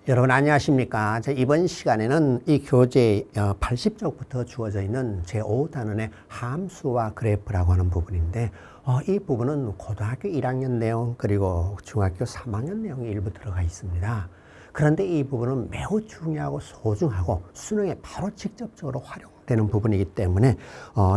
여러분 안녕하십니까? 이번 시간에는 이 교재 80쪽부터 주어져 있는 제5단원의 함수와 그래프라고 하는 부분인데 이 부분은 고등학교 1학년 내용 그리고 중학교 3학년 내용이 일부 들어가 있습니다. 그런데 이 부분은 매우 중요하고 소중하고 수능에 바로 직접적으로 활용되는 부분이기 때문에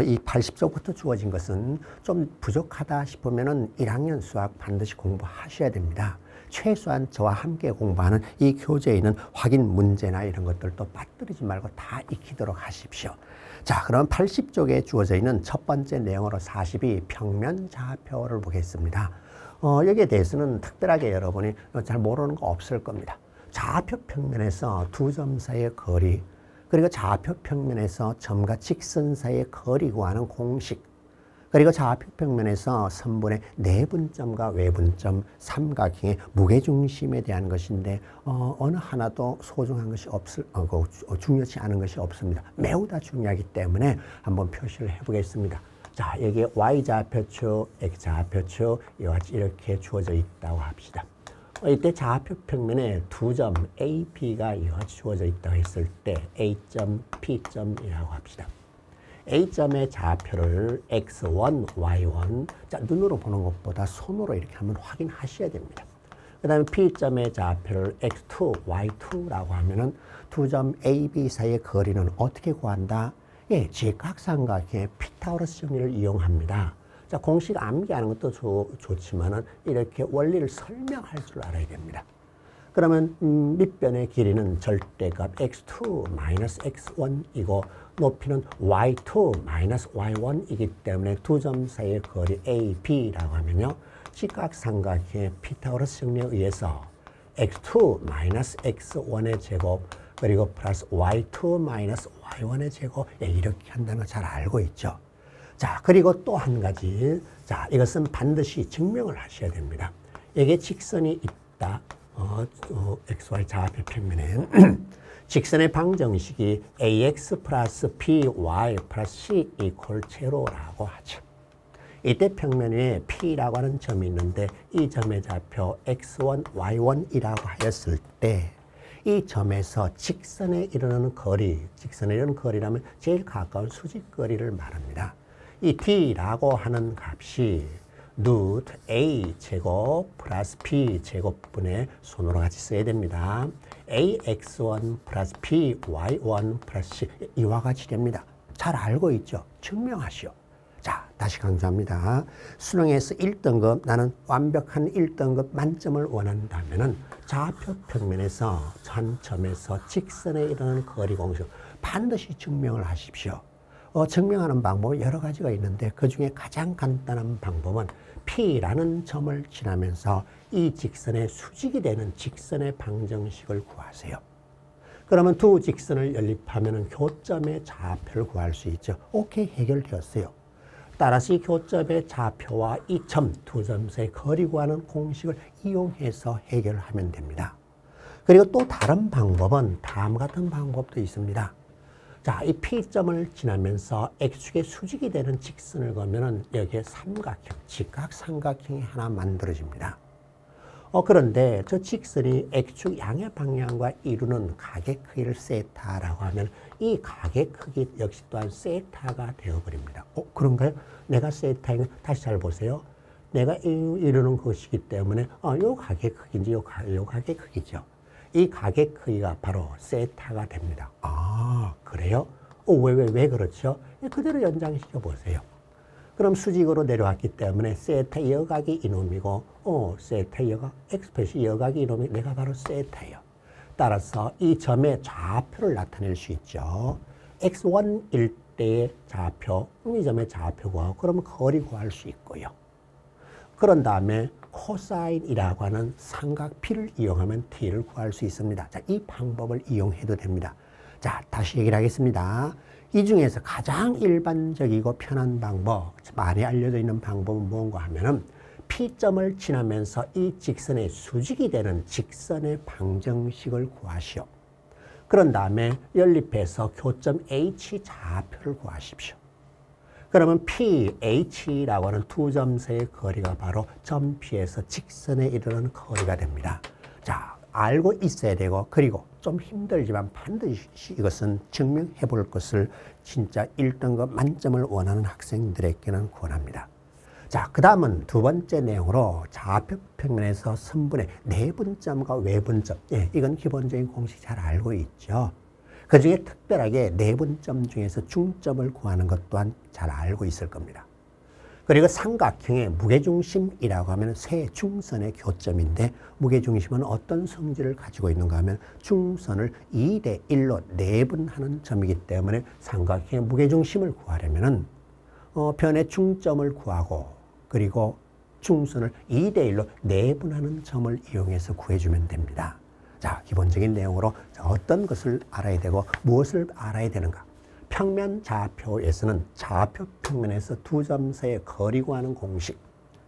이 80쪽부터 주어진 것은 좀 부족하다 싶으면 1학년 수학 반드시 공부하셔야 됩니다. 최소한 저와 함께 공부하는 이 교재에 있는 확인 문제나 이런 것들도 빠뜨리지 말고 다 익히도록 하십시오. 자, 그럼 80쪽에 주어져 있는 첫 번째 내용으로 42 평면 좌표를 보겠습니다. 여기에 대해서는 특별하게 여러분이 잘 모르는 거 없을 겁니다. 좌표 평면에서 두 점 사이의 거리, 그리고 좌표 평면에서 점과 직선 사이의 거리 구하는 공식, 그리고 좌표 평면에서 선분의 내분점과 외분점, 삼각형의 무게중심에 대한 것인데 어느 하나도 소중한 것이 중요치 않은 것이 없습니다. 매우 다 중요하기 때문에 한번 표시를 해보겠습니다. 자, 여기에 Y좌표축, X좌표축 이렇게 주어져 있다고 합시다. 이때 좌표 평면에 두 점 A, B가 이같이 주어져 있다고 했을 때 A점, P점이라고 합시다. A점의 좌표를 X1, Y1, 자, 눈으로 보는 것보다 손으로 이렇게 한번 확인하셔야 됩니다. 그 다음에 P점의 좌표를 X2, Y2라고 하면은 두 점 A, B 사이의 거리는 어떻게 구한다? 예, 직각삼각형의 피타고라스 정리를 이용합니다. 자, 공식 암기하는 것도 좋지만은 이렇게 원리를 설명할 줄 알아야 됩니다. 그러면 밑변의 길이는 절대값 x2-x1이고 높이는 y2-y1이기 때문에 두 점 사이의 거리 A, B라고 하면요. 직각삼각형의 피타고라스 정리에 의해서 x2-x1의 제곱 그리고 플러스 y2-y1의 제곱 이렇게 한다는 거 잘 알고 있죠. 자, 그리고 또 한 가지. 자, 이것은 반드시 증명을 하셔야 됩니다. 여기에 직선이 있다. XY 좌표 평면에 직선의 방정식이 AX 플러스 BY 플러스 C 이퀄 제로라고 하죠. 이때 평면 위에 P라고 하는 점이 있는데 이 점의 좌표 X1, Y1이라고 하였을 때 이 점에서 직선에 이르는 거리, 직선에 이르는 거리라면 제일 가까운 수직거리를 말합니다. 이 D라고 하는 값이 루트 A 제곱 플러스 B 제곱분의 손으로 같이 써야 됩니다. AX1 플러스 BY1 플러스 C 이와 같이 됩니다. 잘 알고 있죠? 증명하시오. 자, 다시 강조합니다. 수능에서 1등급, 나는 완벽한 1등급 만점을 원한다면은 좌표 평면에서 한 점에서 직선에 이르는 거리 공식 반드시 증명을 하십시오. 증명하는 방법이 여러 가지가 있는데 그 중에 가장 간단한 방법은 P라는 점을 지나면서 이 직선의 수직이 되는 직선의 방정식을 구하세요. 그러면 두 직선을 연립하면 교점의 좌표를 구할 수 있죠. 오케이, 해결되었어요. 따라서 이 교점의 좌표와 이 점, 두 점 사이 거리 구하는 공식을 이용해서 해결하면 됩니다. 그리고 또 다른 방법은 다음과 같은 방법도 있습니다. 자, 이 P점을 지나면서 X축의 수직이 되는 직선을 그으면은 여기에 삼각형, 직각삼각형이 하나 만들어집니다. 그런데 저 직선이 X축 양의 방향과 이루는 가계 크기를 세타라고 하면 이 가계 크기 역시 또한 세타가 되어버립니다. 그런가요? 내가 세타인 다시 잘 보세요. 내가 이루는 것이기 때문에 요 가계 크기인지 요 가계 크기죠. 이 가계 크기가 바로 세타가 됩니다. 아, 그래요? 왜 그렇죠? 그대로 연장시켜 보세요. 그럼 수직으로 내려왔기 때문에 세타 여각이 이놈이고, 세타 여각, X표시 여각이 이놈이 내가 바로 세타예요. 따라서 이 점의 좌표를 나타낼 수 있죠. X1일 때의 좌표, 이 점의 좌표 구하고, 그러면 거리 구할 수 있고요. 그런 다음에 코사인이라고 하는 삼각 P를 이용하면 T를 구할 수 있습니다. 자, 이 방법을 이용해도 됩니다. 자, 다시 얘기를 하겠습니다. 이 중에서 가장 일반적이고 편한 방법, 많이 알려져 있는 방법은 무엇인가 하면은 P점을 지나면서 이 직선의 수직이 되는 직선의 방정식을 구하시오. 그런 다음에 연립해서 교점 H 좌표를 구하십시오. 그러면 PH라고 하는 두 점 사이의 거리가 바로 점 P에서 직선에 이르는 거리가 됩니다. 자, 알고 있어야 되고 그리고 좀 힘들지만 반드시 이것은 증명해 볼 것을 진짜 1등급 만점을 원하는 학생들에게는 권합니다. 자, 그 다음은 두 번째 내용으로 좌표평면에서 선분의 내분점과 외분점. 예, 이건 기본적인 공식 잘 알고 있죠. 그 중에 특별하게 내분점 중에서 중점을 구하는 것 또한 잘 알고 있을 겁니다. 그리고 삼각형의 무게중심이라고 하면 세 중선의 교점인데 무게중심은 어떤 성질을 가지고 있는가 하면 중선을 2대 1로 내분하는 점이기 때문에 삼각형의 무게중심을 구하려면 변의 중점을 구하고 그리고 중선을 2대 1로 내분하는 점을 이용해서 구해주면 됩니다. 자, 기본적인 내용으로 어떤 것을 알아야 되고 무엇을 알아야 되는가. 평면 좌표에서는 좌표 평면에서 두 점 사이의 거리 구하는 공식,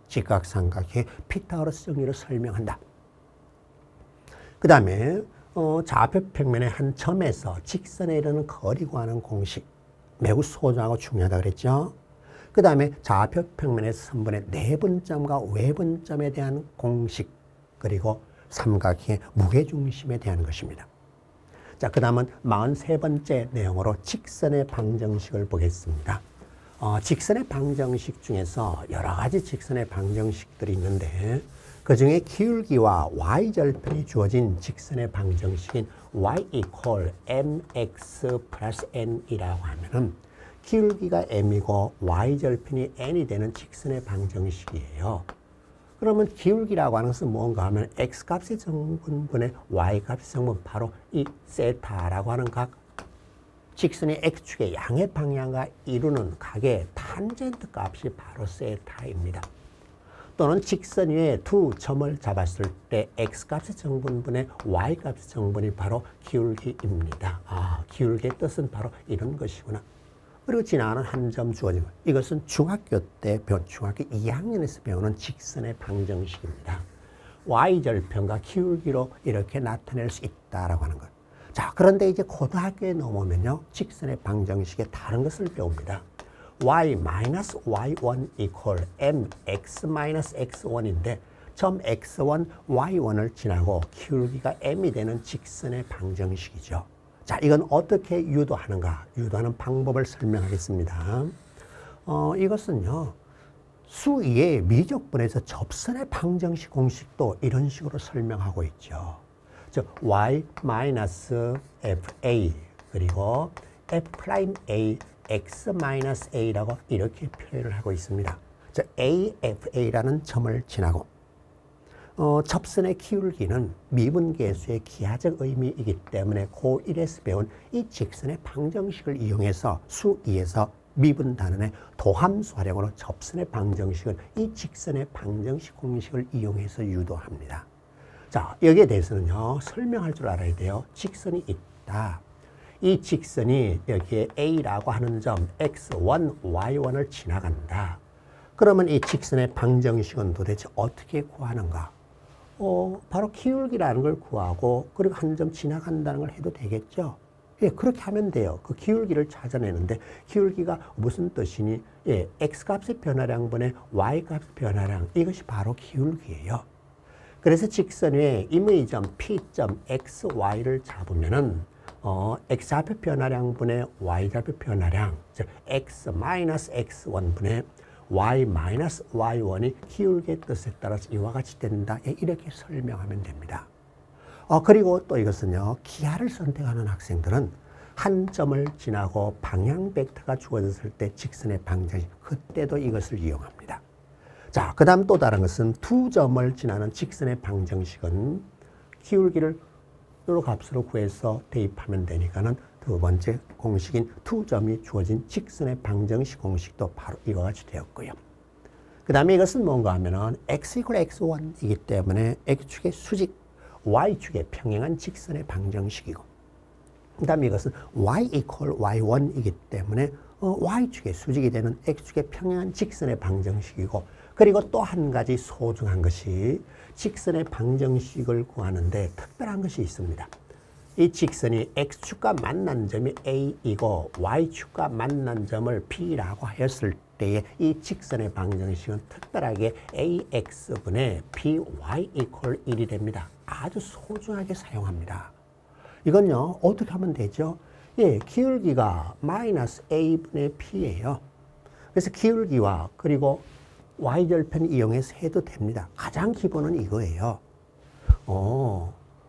직각삼각형의 피타고라스 정리를 설명한다. 그 다음에 좌표 평면의 한 점에서 직선에 이르는 거리 구하는 공식, 매우 소중하고 중요하다고 그랬죠. 그 다음에 좌표 평면에서 선분의 내분점과 외분점에 대한 공식, 그리고 삼각형의 무게중심에 대한 것입니다. 자, 그 다음은 43번째 내용으로 직선의 방정식을 보겠습니다. 직선의 방정식 중에서 여러 가지 직선의 방정식들이 있는데 그 중에 기울기와 y절편이 주어진 직선의 방정식인 y equal mx 플러스 n이라고 하면은 기울기가 m이고 y절편이 n이 되는 직선의 방정식이에요. 그러면 기울기라고 하는 것은 뭔가 하면 x값의 정분분의 y값의 정분, 바로 이 세타라고 하는 각 직선의 x축의 양의 방향과 이루는 각의 탄젠트 값이 바로 세타입니다. 또는 직선 위에 두 점을 잡았을 때 x값의 정분분의 y값의 정분이 바로 기울기입니다. 기울기의 뜻은 바로 이런 것이구나. 그리고 지나가는 한 점 주어진 것. 이것은 중학교 때 중학교 2학년에서 배우는 직선의 방정식입니다. y절편과 기울기로 이렇게 나타낼 수 있다라고 하는 것. 자, 그런데 이제 고등학교에 넘어오면요, 직선의 방정식의 다른 것을 배웁니다. y-y1 equal mx-x1인데 점 x1, y1을 지나고 기울기가 m이 되는 직선의 방정식이죠. 자, 이건 어떻게 유도하는가? 유도하는 방법을 설명하겠습니다. 이것은요, 수 2의 미적분에서 접선의 방정식 공식도 이런 식으로 설명하고 있죠. 즉, y-fa 그리고 f'a x-a라고 이렇게 표현을 하고 있습니다. 자, afa라는 점을 지나고 접선의 기울기는 미분계수의 기하적 의미이기 때문에 고1에서 배운 이 직선의 방정식을 이용해서 수 2에서 미분 단원의 도함수 활용으로 접선의 방정식은 이 직선의 방정식 공식을 이용해서 유도합니다. 자, 여기에 대해서는요, 설명할 줄 알아야 돼요. 직선이 있다. 이 직선이 여기에 A라고 하는 점 X1, Y1을 지나간다. 그러면 이 직선의 방정식은 도대체 어떻게 구하는가? 바로 기울기라는 걸 구하고 그리고 한 점 지나간다는 걸 해도 되겠죠. 예, 그렇게 하면 돼요. 그 기울기를 찾아내는데 기울기가 무슨 뜻이니? 예, X값의 변화량분의 Y값의 변화량, 이것이 바로 기울기예요. 그래서 직선 위에 임의점 P점 XY를 잡으면은 X좌표 변화량분의 Y좌표 변화량, 즉 X-X1분의 Y-Y1이 기울기의 뜻에 따라서 이와 같이 된다. 이렇게 설명하면 됩니다. 그리고 또 이것은요, 기하를 선택하는 학생들은 한 점을 지나고 방향 벡터가 주어졌을 때 직선의 방정식, 그때도 이것을 이용합니다. 자, 그 다음 또 다른 것은 두 점을 지나는 직선의 방정식은 기울기를 요 값으로 구해서 대입하면 되니까는 두 번째 공식인 두 점이 주어진 직선의 방정식 공식도 바로 이와 같이 되었고요. 그 다음에 이것은 뭔가 하면은 x = x1이기 때문에 x축의 수직, y축의 평행한 직선의 방정식이고, 그 다음에 이것은 y = y1이기 때문에 y축의 수직이 되는 x축의 평행한 직선의 방정식이고, 그리고 또 한 가지 소중한 것이 직선의 방정식을 구하는데 특별한 것이 있습니다. 이 직선이 x축과 만난 점이 a이고 y축과 만난 점을 b라고 하였을 때에 이 직선의 방정식은 특별하게 ax분의 by = 1이 됩니다. 아주 소중하게 사용합니다. 이건요, 어떻게 하면 되죠? 예, 기울기가 마이너스 a분의 p예요. 그래서 기울기와 그리고 y절편 이용해서 해도 됩니다. 가장 기본은 이거예요.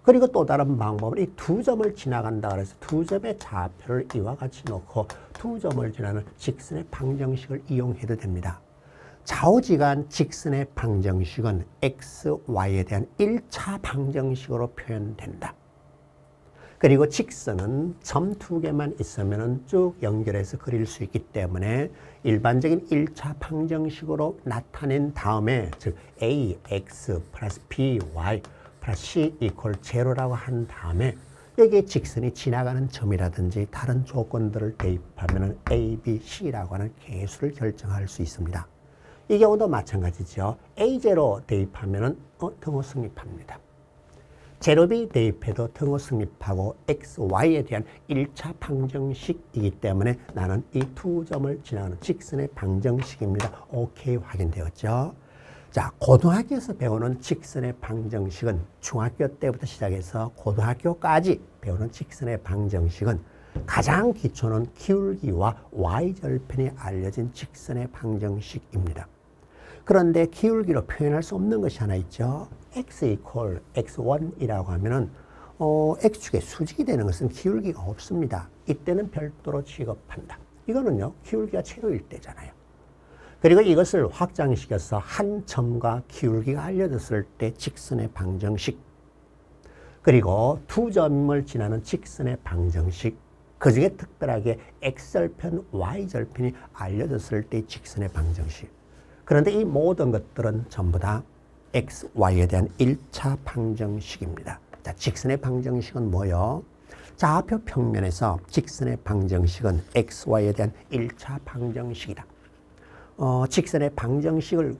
그리고 또 다른 방법은 이 두 점을 지나간다 그래서 두 점의 좌표를 이와 같이 놓고 두 점을 지나는 직선의 방정식을 이용해도 됩니다. 좌우지간 직선의 방정식은 x, y에 대한 1차 방정식으로 표현된다. 그리고 직선은 점 두 개만 있으면 쭉 연결해서 그릴 수 있기 때문에 일반적인 1차 방정식으로 나타낸 다음에 즉 ax 플러스 by 플러스 c 이퀄 제로라고 한 다음에 여기에 직선이 지나가는 점이라든지 다른 조건들을 대입하면 a, b, c라고 하는 개수를 결정할 수 있습니다. 이 경우도 마찬가지죠. a0 대입하면 등호 성립합니다. 제로비 대입해도 등호 성립하고 x, y에 대한 1차 방정식이기 때문에 나는 이 두 점을 지나가는 직선의 방정식입니다. 오케이, 확인되었죠? 자, 고등학교에서 배우는 직선의 방정식은 중학교 때부터 시작해서 고등학교까지 배우는 직선의 방정식은 가장 기초는 기울기와 y절편이 알려진 직선의 방정식입니다. 그런데 기울기로 표현할 수 없는 것이 하나 있죠. x 이퀄 x1이라고 하면은 x축의 수직이 되는 것은 기울기가 없습니다. 이때는 별도로 취급한다. 이거는요, 기울기가 제로일 때잖아요. 그리고 이것을 확장시켜서 한 점과 기울기가 알려졌을 때 직선의 방정식, 그리고 두 점을 지나는 직선의 방정식, 그 중에 특별하게 x절편, y절편이 알려졌을 때 직선의 방정식. 그런데 이 모든 것들은 전부 다 x, y에 대한 1차 방정식입니다. 자, 직선의 방정식은 뭐요? 좌표 평면에서 직선의 방정식은 x, y에 대한 1차 방정식이다. 직선의 방정식을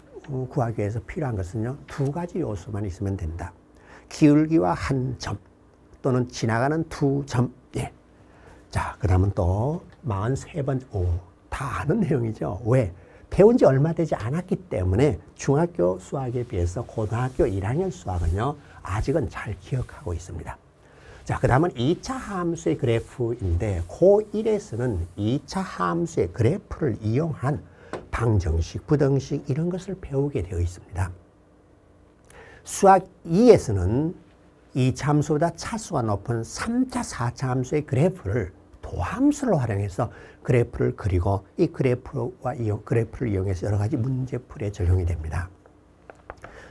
구하기 위해서 필요한 것은요, 두 가지 요소만 있으면 된다. 기울기와 한 점 또는 지나가는 두 점. 예. 자, 그 다음은 또 43번, 다 아는 내용이죠. 왜? 배운 지 얼마 되지 않았기 때문에 중학교 수학에 비해서 고등학교 1학년 수학은요, 아직은 잘 기억하고 있습니다. 자, 그 다음은 2차 함수의 그래프인데 고1에서는 2차 함수의 그래프를 이용한 방정식, 부등식 이런 것을 배우게 되어 있습니다. 수학 2에서는 2차 함수보다 차수가 높은 3차, 4차 함수의 그래프를 도함수를 활용해서 그래프를 그리고 이 그래프를 이용해서 여러 가지 문제풀이에 적용이 됩니다.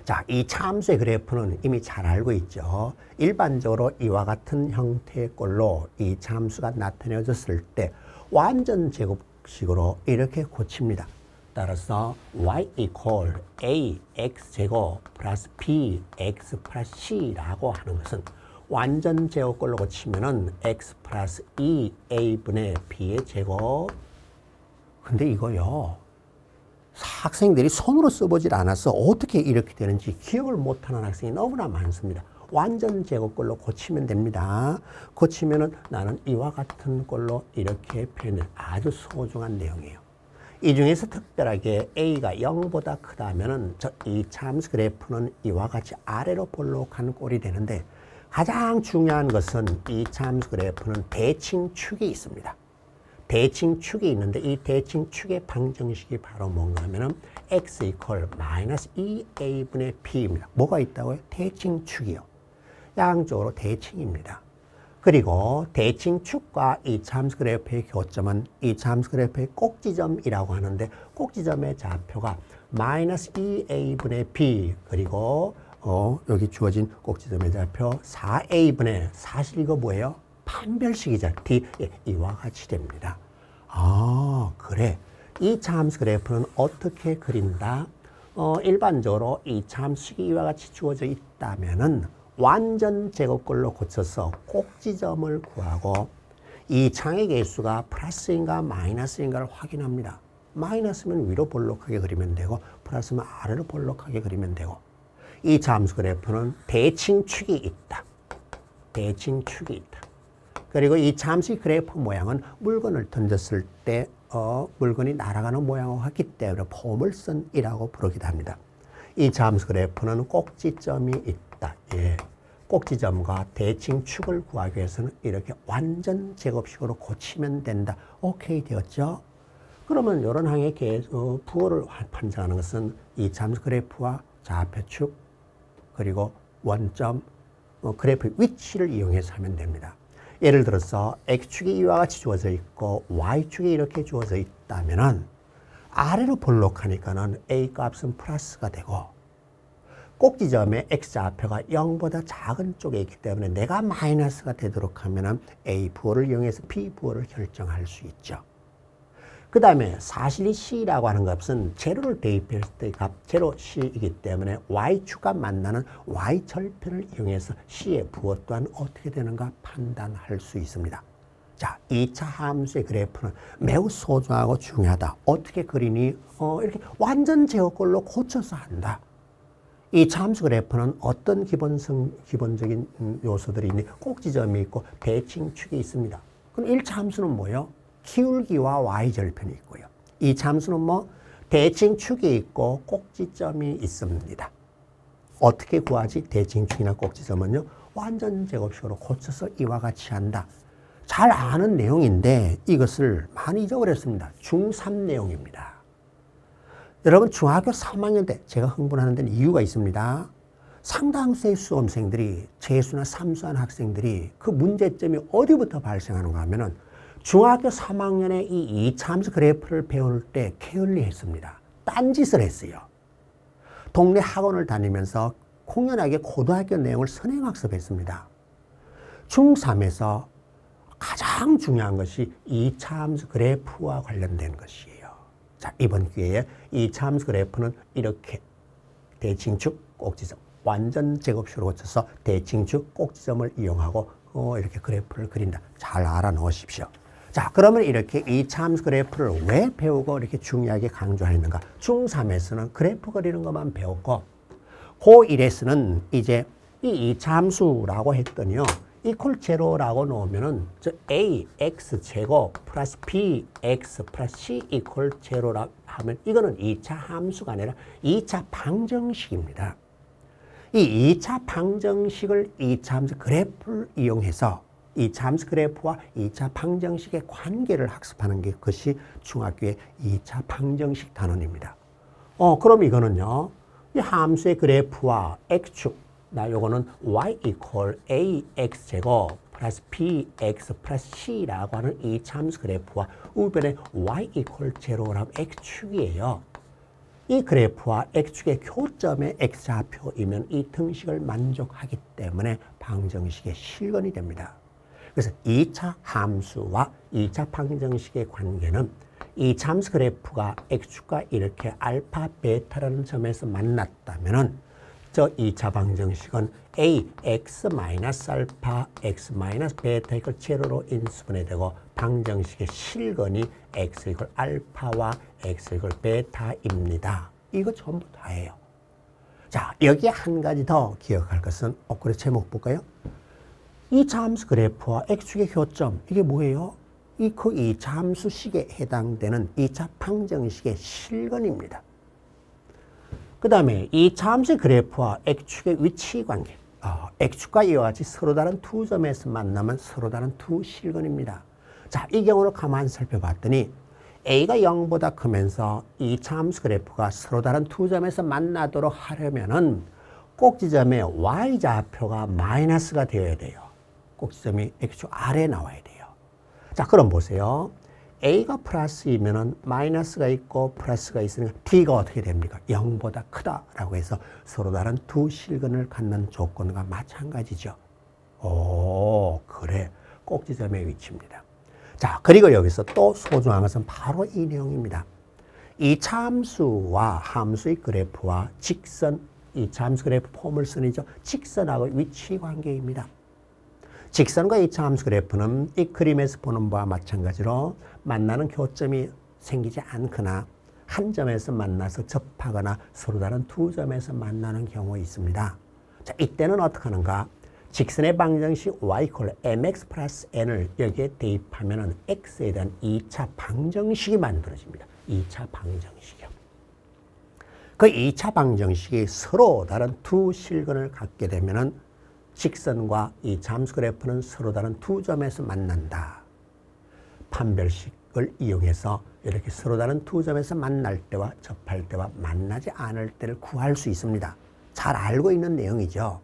자, 이 함수의 그래프는 이미 잘 알고 있죠. 일반적으로 이와 같은 형태의 꼴로 이 함수가 나타내졌을 때 완전 제곱식으로 이렇게 고칩니다. 따라서 y equal ax 제곱 플러스 bx 플러스 c라고 하는 것은 완전 제곱꼴로 고치면은 x 플러스 2a분의 b의 제곱. 근데 이거요, 학생들이 손으로 써보질 않아서 어떻게 이렇게 되는지 기억을 못하는 학생이 너무나 많습니다. 완전 제곱꼴로 고치면 됩니다. 고치면은 나는 이와 같은 꼴로 이렇게 표현해. 아주 소중한 내용이에요. 이 중에서 특별하게 a가 0보다 크다면은 이 함수 그래프는 이와 같이 아래로 볼록한 꼴이 되는데, 가장 중요한 것은 이 함수 그래프는 대칭축이 있습니다. 대칭축이 있는데 이 대칭축의 방정식이 바로 뭔가 하면은 x 이퀄 마이너스 2a분의 b입니다. 뭐가 있다고요? 대칭축이요. 양쪽으로 대칭입니다. 그리고 대칭축과 이 함수 그래프의 교점은 이 함수 그래프의 꼭지점이라고 하는데, 꼭지점의 좌표가 마이너스 2a분의 b, 그리고 여기 주어진 꼭지점의 좌표 4a분의, 사실 이거 뭐예요? 판별식이죠. D, 이와 같이 됩니다. 아, 그래. 이 함수 그래프는 어떻게 그린다? 일반적으로 이 함수식이 이와 같이 주어져 있다면은 완전 제곱꼴로 고쳐서 꼭지점을 구하고 이 창의 개수가 플러스인가 마이너스인가를 확인합니다. 마이너스면 위로 볼록하게 그리면 되고 플러스면 아래로 볼록하게 그리면 되고, 이 함수 그래프는 대칭축이 있다. 대칭축이 있다. 그리고 이 함수 그래프 모양은 물건을 던졌을 때 물건이 날아가는 모양과 같기 때문에 포물선이라고 부르기도 합니다. 이 함수 그래프는 꼭지점이 있다. 예. 꼭지점과 대칭축을 구하기 위해서는 이렇게 완전 제곱식으로 고치면 된다. 오케이 되었죠? 그러면 이런 항의 부호를 판정하는 것은 이차함수 그래프와 좌표축 그리고 원점 그래프의 위치를 이용해서 하면 됩니다. 예를 들어서 X축이 이와 같이 주어져 있고 Y축이 이렇게 주어져 있다면 아래로 볼록하니까는 A 값은 플러스가 되고 꼭지점의 X좌표가 0보다 작은 쪽에 있기 때문에 내가 마이너스가 되도록 하면 A 부호를 이용해서 B 부호를 결정할 수 있죠. 그 다음에 사실 이 C라고 하는 값은 제로를 대입했을 때 값, 제로 C이기 때문에 Y축과 만나는 Y절편을 이용해서 C의 부호 또한 어떻게 되는가 판단할 수 있습니다. 자, 2차 함수의 그래프는 매우 소중하고 중요하다. 어떻게 그리니? 이렇게 완전 제곱꼴로 고쳐서 한다. 이 함수 그래프는 어떤 기본적인 요소들이 있니? 꼭지점이 있고 대칭축이 있습니다. 그럼 1차 함수는 뭐예요? 기울기와 Y절편이 있고요. 2차 함수는 대칭축이 있고 꼭지점이 있습니다. 어떻게 구하지? 대칭축이나 꼭지점은요. 완전 제곱식으로 고쳐서 이와 같이 한다. 잘 아는 내용인데 이것을 많이 잊어버렸습니다. 중3 내용입니다. 여러분 중학교 3학년 때 제가 흥분하는 데는 이유가 있습니다. 상당수의 수험생들이 재수나 삼수한 학생들이 그 문제점이 어디부터 발생하는가 하면은 중학교 3학년에 이 2차 함수 그래프를 배울 때 게을리했습니다. 딴짓을 했어요. 동네 학원을 다니면서 공연하게 고등학교 내용을 선행학습했습니다. 중3에서 가장 중요한 것이 2차 함수 그래프와 관련된 것이에요. 자, 이번 기회에 2차 함수 그래프는 이렇게 대칭축, 꼭지점, 완전 제곱식으로 고쳐서 대칭축, 꼭지점을 이용하고 이렇게 그래프를 그린다. 잘 알아놓으십시오. 자, 그러면 이렇게 2차 함수 그래프를 왜 배우고 이렇게 중요하게 강조했는가? 중3에서는 그래프 그리는 것만 배웠고 고1에서는 이제 이 2차 함수라고 했더니요. 이퀄 제로라고 놓으면은 A, X 제곱 플러스 B, X 플러스 C 이퀄 제로라고 하면 이거는 2차 함수가 아니라 2차 방정식입니다. 이 2차 방정식을 2차 함수 그래프를 이용해서 2차 함수 그래프와 2차 방정식의 관계를 학습하는 게 그것이 중학교의 2차 방정식 단원입니다. 그럼 이거는요. 이 함수의 그래프와 X축, 요거는 Y equal AX 제곱 플러스 BX 플러스 C라고 하는 2차 함수 그래프와 우변에 Y equal 제로라고 X축이에요. 이 그래프와 X축의 교점의 X좌표이면 이 등식을 만족하기 때문에 방정식의 실근이 됩니다. 그래서 2차 함수와 2차 방정식의 관계는 2차 함수 그래프가 X축과 이렇게 알파, 베타라는 점에서 만났다면은 저 2차 방정식은 A, X 마이너스 알파, X 마이너스 베타 이걸 제로로 인수분해 되고 방정식의 실근이 X 이걸 알파와 X 이걸 베타입니다. 이거 전부 다예요. 자, 여기에 한 가지 더 기억할 것은 그래 제목 볼까요? 2차 함수 그래프와 X축의 교점, 이게 뭐예요? 그 2차 함수식에 해당되는 2차 방정식의 실근입니다. 그 다음에 2차 함수의 그래프와 X축의 위치 관계, X축과 이와 같이 서로 다른 두 점에서 만나면 서로 다른 두 실근입니다. 자, 이 경우를 가만히 살펴봤더니 A가 0보다 크면서 2차 함수 그래프가 서로 다른 두 점에서 만나도록 하려면은 꼭지점의 Y좌표가 마이너스가 되어야 돼요. 꼭지점이 X축 아래에 나와야 돼요. 자, 그럼 보세요. A가 플러스이면은 마이너스가 있고 플러스가 있으니까 D가 어떻게 됩니까? 0보다 크다라고 해서 서로 다른 두 실근을 갖는 조건과 마찬가지죠. 오, 그래. 꼭지점의 위치입니다. 자, 그리고 여기서 또 소중한 것은 바로 이 내용입니다. 2차 함수와 함수의 그래프와 직선, 2차 함수 그래프 포물선이죠. 직선하고 위치 관계입니다. 직선과 2차 함수 그래프는 이 그림에서 보는 바와 마찬가지로 만나는 교점이 생기지 않거나 한 점에서 만나서 접하거나 서로 다른 두 점에서 만나는 경우가 있습니다. 자, 이때는 어떻게 하는가? 직선의 방정식 y equal mx 플러스 n을 여기에 대입하면 x에 대한 2차 방정식이 만들어집니다. 2차 방정식이요. 그 2차 방정식이 서로 다른 두 실근을 갖게 되면 직선과 이 함수 그래프는 서로 다른 두 점에서 만난다. 판별식을 이용해서 이렇게 서로 다른 두 점에서 만날 때와 접할 때와 만나지 않을 때를 구할 수 있습니다. 잘 알고 있는 내용이죠.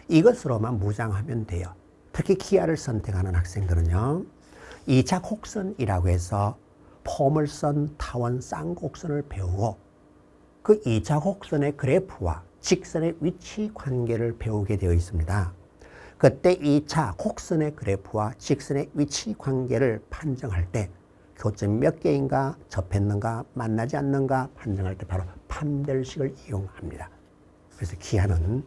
이것으로만 무장하면 돼요. 특히 기하를 선택하는 학생들은요. 2차 곡선이라고 해서 포물선, 타원, 쌍곡선을 배우고 그 2차 곡선의 그래프와 직선의 위치 관계를 배우게 되어 있습니다. 그때 2차 곡선의 그래프와 직선의 위치 관계를 판정할 때 교점이 몇 개인가, 접했는가, 만나지 않는가 판정할 때 바로 판별식을 이용합니다. 그래서 기하는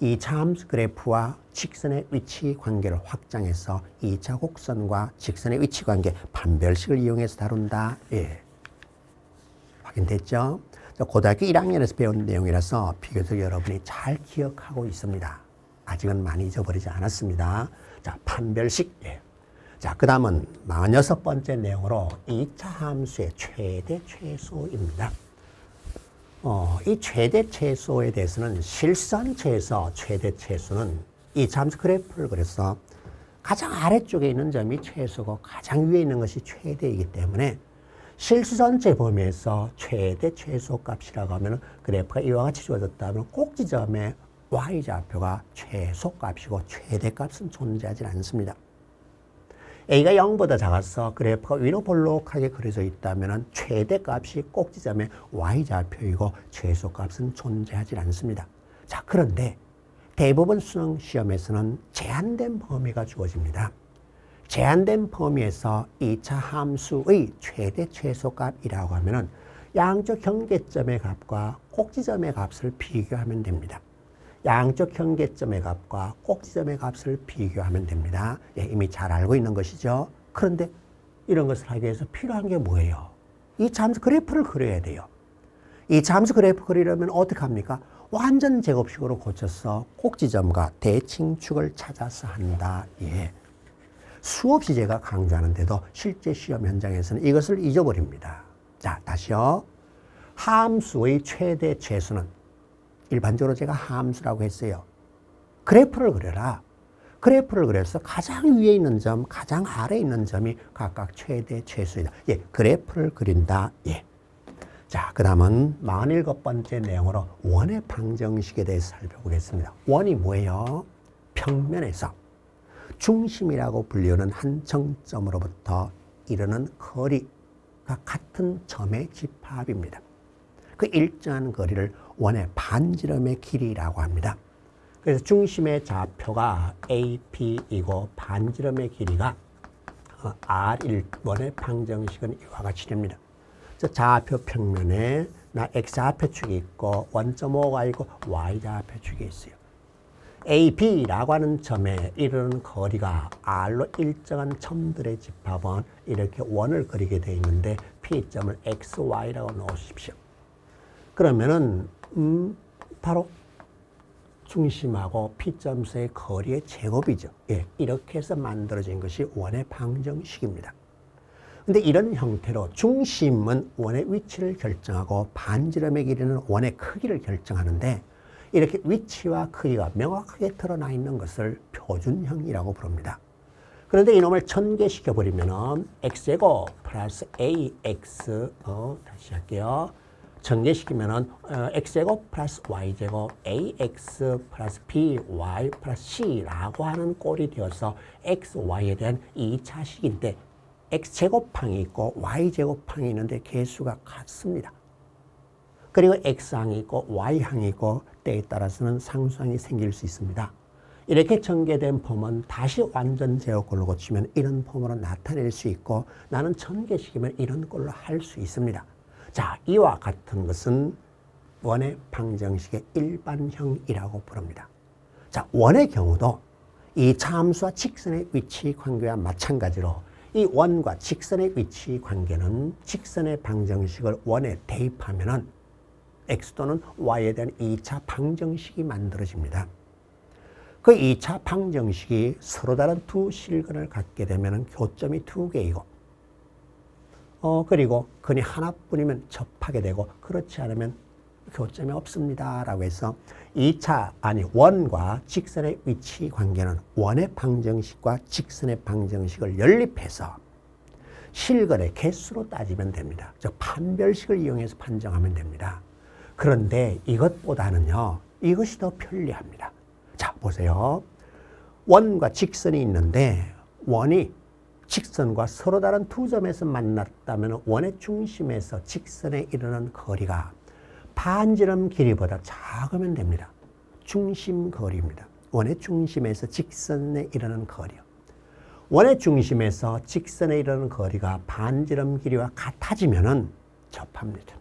2차 함수 그래프와 직선의 위치 관계를 확장해서 2차 곡선과 직선의 위치 관계 판별식을 이용해서 다룬다. 예. 확인됐죠? 고등학교 1학년에서 배운 내용이라서 비교적 여러분이 잘 기억하고 있습니다. 아직은 많이 잊어버리지 않았습니다. 자, 판별식. 예. 자, 그 다음은 46번째 내용으로 2차 함수의 최대 최소입니다. 이 최대 최소에 대해서는 실선체에서 최대 최소는 이 함수 그래프를 그래서 가장 아래쪽에 있는 점이 최소고 가장 위에 있는 것이 최대이기 때문에 실수전체 범위에서 최대 최소 값이라고 하면 그래프가 이와 같이 주어졌다면 꼭지점의 y좌표가 최소 값이고 최대 값은 존재하지 않습니다. A가 0보다 작아서 그래프가 위로 볼록하게 그려져 있다면 최대 값이 꼭지점의 y좌표이고 최소 값은 존재하지 않습니다. 자, 그런데 대부분 수능 시험에서는 제한된 범위가 주어집니다. 제한된 범위에서 2차 함수의 최대 최소 값이라고 하면 양쪽 경계점의 값과 꼭지점의 값을 비교하면 됩니다. 양쪽 경계점의 값과 꼭지점의 값을 비교하면 됩니다. 예, 이미 잘 알고 있는 것이죠. 그런데 이런 것을 하기 위해서 필요한 게 뭐예요? 이 함수 그래프를 그려야 돼요. 이 함수 그래프 그리려면 어떻게 합니까? 완전 제곱식으로 고쳐서 꼭지점과 대칭축을 찾아서 한다. 예. 수없이 제가 강조하는데도 실제 시험 현장에서는 이것을 잊어버립니다. 자, 다시요. 함수의 최대 최소는 일반적으로 제가 함수라고 했어요. 그래프를 그려라. 그래프를 그려서 가장 위에 있는 점, 가장 아래에 있는 점이 각각 최대 최소이다. 예, 그래프를 그린다. 예. 자, 그 다음은 47번째 내용으로 원의 방정식에 대해서 살펴보겠습니다. 원이 뭐예요? 평면에서 중심이라고 불리우는 한 정점으로부터 이르는 거리가 같은 점의 집합입니다. 그 일정한 거리를 원의 반지름의 길이라고 합니다. 그래서 중심의 좌표가 AP이고 반지름의 길이가 R1, 원의 방정식은 이와 같이 됩니다. 좌표 평면에 나 X좌표축이 있고 원점O가 있고 Y좌표축이 있어요. AB라고 하는 점에 이르는 거리가 R로 일정한 점들의 집합은 이렇게 원을 그리게 되어 있는데 P점을 XY라고 넣으십시오. 그러면은 바로 중심하고 P점 사이의 거리의 제곱이죠. 예, 이렇게 해서 만들어진 것이 원의 방정식입니다. 근데 이런 형태로 중심은 원의 위치를 결정하고 반지름의 길이는 원의 크기를 결정하는데 이렇게 위치와 크기가 명확하게 드러나 있는 것을 표준형이라고 부릅니다. 그런데 이놈을 전개시켜버리면 x제곱 플러스 ax 다시 할게요. 전개시키면은 x제곱 플러스 y제곱 ax 플러스 by 플러스 c라고 하는 꼴이 되어서 x, y에 대한 2차식인데 x제곱항이 있고 y제곱항이 있는데 개수가 같습니다. 그리고 x항이 있고 y항이 있고 때에 따라서는 상수항이 생길 수 있습니다. 이렇게 전개된 폼은 다시 완전 제곱꼴로 고치면 이런 폼으로 나타낼 수 있고 나는 전개시키면 이런 꼴로 할 수 있습니다. 자, 이와 같은 것은 원의 방정식의 일반형이라고 부릅니다. 자, 원의 경우도 이 함수와 직선의 위치 관계와 마찬가지로 이 원과 직선의 위치 관계는 직선의 방정식을 원에 대입하면은 x 또는 y에 대한 2차 방정식이 만들어집니다. 그 2차 방정식이 서로 다른 두 실근을 갖게 되면 교점이 두 개이고 그리고 근이 하나뿐이면 접하게 되고 그렇지 않으면 교점이 없습니다. 라고 해서 2차, 아니 원과 직선의 위치 관계는 원의 방정식과 직선의 방정식을 연립해서 실근의 개수로 따지면 됩니다. 즉 판별식을 이용해서 판정하면 됩니다. 그런데 이것보다는요, 이것이 더 편리합니다. 자, 보세요. 원과 직선이 있는데 원이 직선과 서로 다른 두 점에서 만났다면 원의 중심에서 직선에 이르는 거리가 반지름 길이보다 작으면 됩니다. 중심 거리입니다. 원의 중심에서 직선에 이르는 거리요. 원의 중심에서 직선에 이르는 거리가 반지름 길이와 같아지면은 접합니다.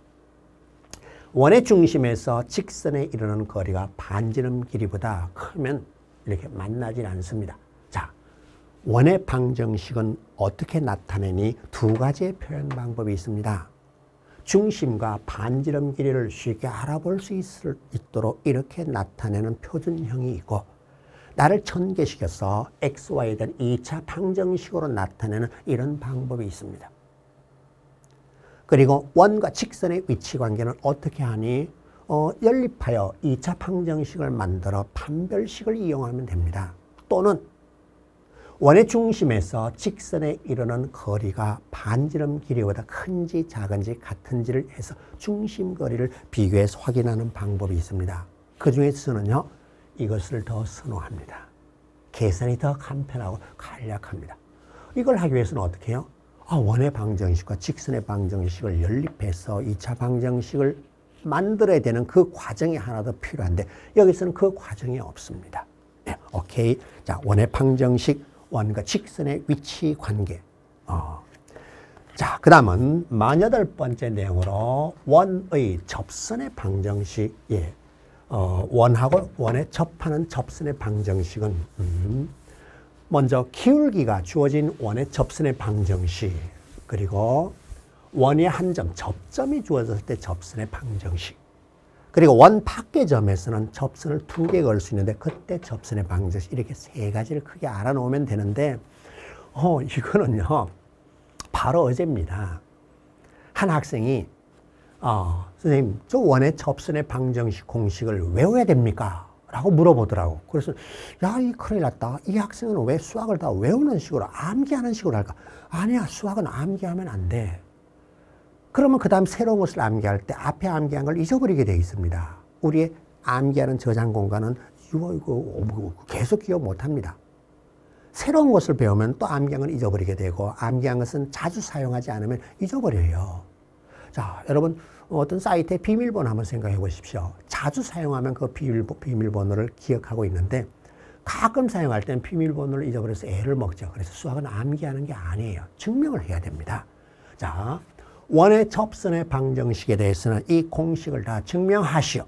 원의 중심에서 직선에 이르는 거리가 반지름 길이보다 크면 이렇게 만나질 않습니다. 자, 원의 방정식은 어떻게 나타내니 두 가지의 표현 방법이 있습니다. 중심과 반지름 길이를 쉽게 알아볼 수 있도록 이렇게 나타내는 표준형이 있고, 나를 전개시켜서 x, y에 대한 2차 방정식으로 나타내는 이런 방법이 있습니다. 그리고 원과 직선의 위치 관계는 어떻게 하니? 연립하여 2차 방정식을 만들어 판별식을 이용하면 됩니다. 또는 원의 중심에서 직선에 이르는 거리가 반지름 길이보다 큰지 작은지 같은지를 해서 중심 거리를 비교해서 확인하는 방법이 있습니다. 그 중에서는요, 이것을 더 선호합니다. 계산이 더 간편하고 간략합니다. 이걸 하기 위해서는 어떻게 해요? 원의 방정식과 직선의 방정식을 연립해서 2차 방정식을 만들어야 되는 그 과정이 하나 더 필요한데 여기서는 그 과정이 없습니다. 네, 오케이. 자, 원의 방정식, 원과 직선의 위치 관계. 자, 그 다음은 48번째 내용으로 원의 접선의 방정식. 예. 원하고 원에 접하는 접선의 방정식은 먼저 기울기가 주어진 원의 접선의 방정식, 그리고 원의 한 점, 접점이 주어졌을 때 접선의 방정식, 그리고 원 밖의 점에서는 접선을 2개 걸 수 있는데 그때 접선의 방정식, 이렇게 세 가지를 크게 알아놓으면 되는데 이거는요 바로 어제입니다. 한 학생이 선생님, 저 원의 접선의 방정식 공식을 외워야 됩니까? 라고 물어보더라고. 그래서 야, 이 큰일 났다. 이 학생은 왜 수학을 다 외우는 식으로, 암기하는 식으로 할까? 아니야, 수학은 암기하면 안 돼. 그러면 그 다음 새로운 것을 암기할 때 앞에 암기한 걸 잊어버리게 되어 있습니다. 우리의 암기하는 저장 공간은 이거 계속 기억 못합니다. 새로운 것을 배우면 또 암기한 걸 잊어버리게 되고, 암기한 것은 자주 사용하지 않으면 잊어버려요. 자, 여러분 어떤 사이트의 비밀번호 한번 생각해 보십시오. 자주 사용하면 그 비밀번호를 기억하고 있는데 가끔 사용할 때는 비밀번호를 잊어버려서 애를 먹죠. 그래서 수학은 암기하는 게 아니에요. 증명을 해야 됩니다. 자, 원의 접선의 방정식에 대해서는 이 공식을 다 증명하시오.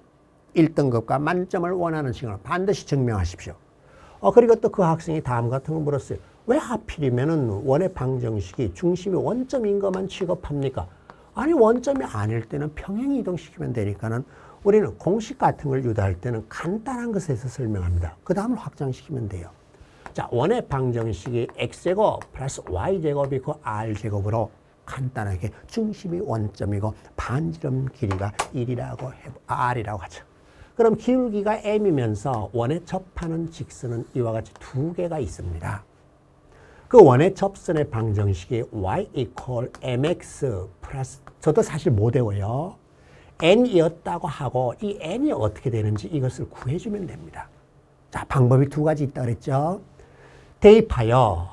1등급과 만점을 원하는 식으로 반드시 증명하십시오. 그리고 또 그 학생이 다음 같은 거 물었어요. 왜 하필이면은 원의 방정식이 중심이 원점인 것만 취급합니까? 아니, 원점이 아닐 때는 평행 이동시키면 되니까는 우리는 공식 같은 걸 유도할 때는 간단한 것에서 설명합니다. 그 다음을 확장시키면 돼요. 자, 원의 방정식이 x제곱 플러스 y제곱이 그 r제곱으로 간단하게 중심이 원점이고 반지름 길이가 1이라고 r이라고 하죠. 그럼 기울기가 m이면서 원에 접하는 직선은 이와 같이 2개가 있습니다. 그 원의 접선의 방정식이 y equal mx 플러스, 저도 사실 못 외워요. n이었다고 하고 이 n이 어떻게 되는지 이것을 구해주면 됩니다. 자, 방법이 2가지 있다 그랬죠. 대입하면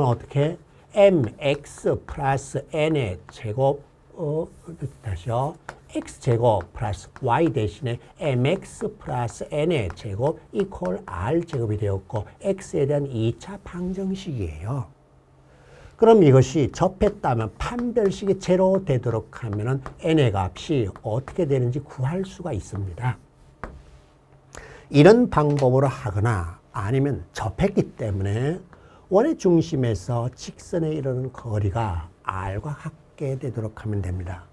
어떻게? mx 플러스 n의 제곱, 다시요. x제곱 플러스 y 대신에 mx 플러스 n의 제곱 이퀄 r제곱이 되었고 x에 대한 2차 방정식이에요. 그럼 이것이 접했다면 판별식이 제로 되도록 하면 n의 값이 어떻게 되는지 구할 수가 있습니다. 이런 방법으로 하거나 아니면 접했기 때문에 원의 중심에서 직선에 이르는 거리가 r과 같게 되도록 하면 됩니다.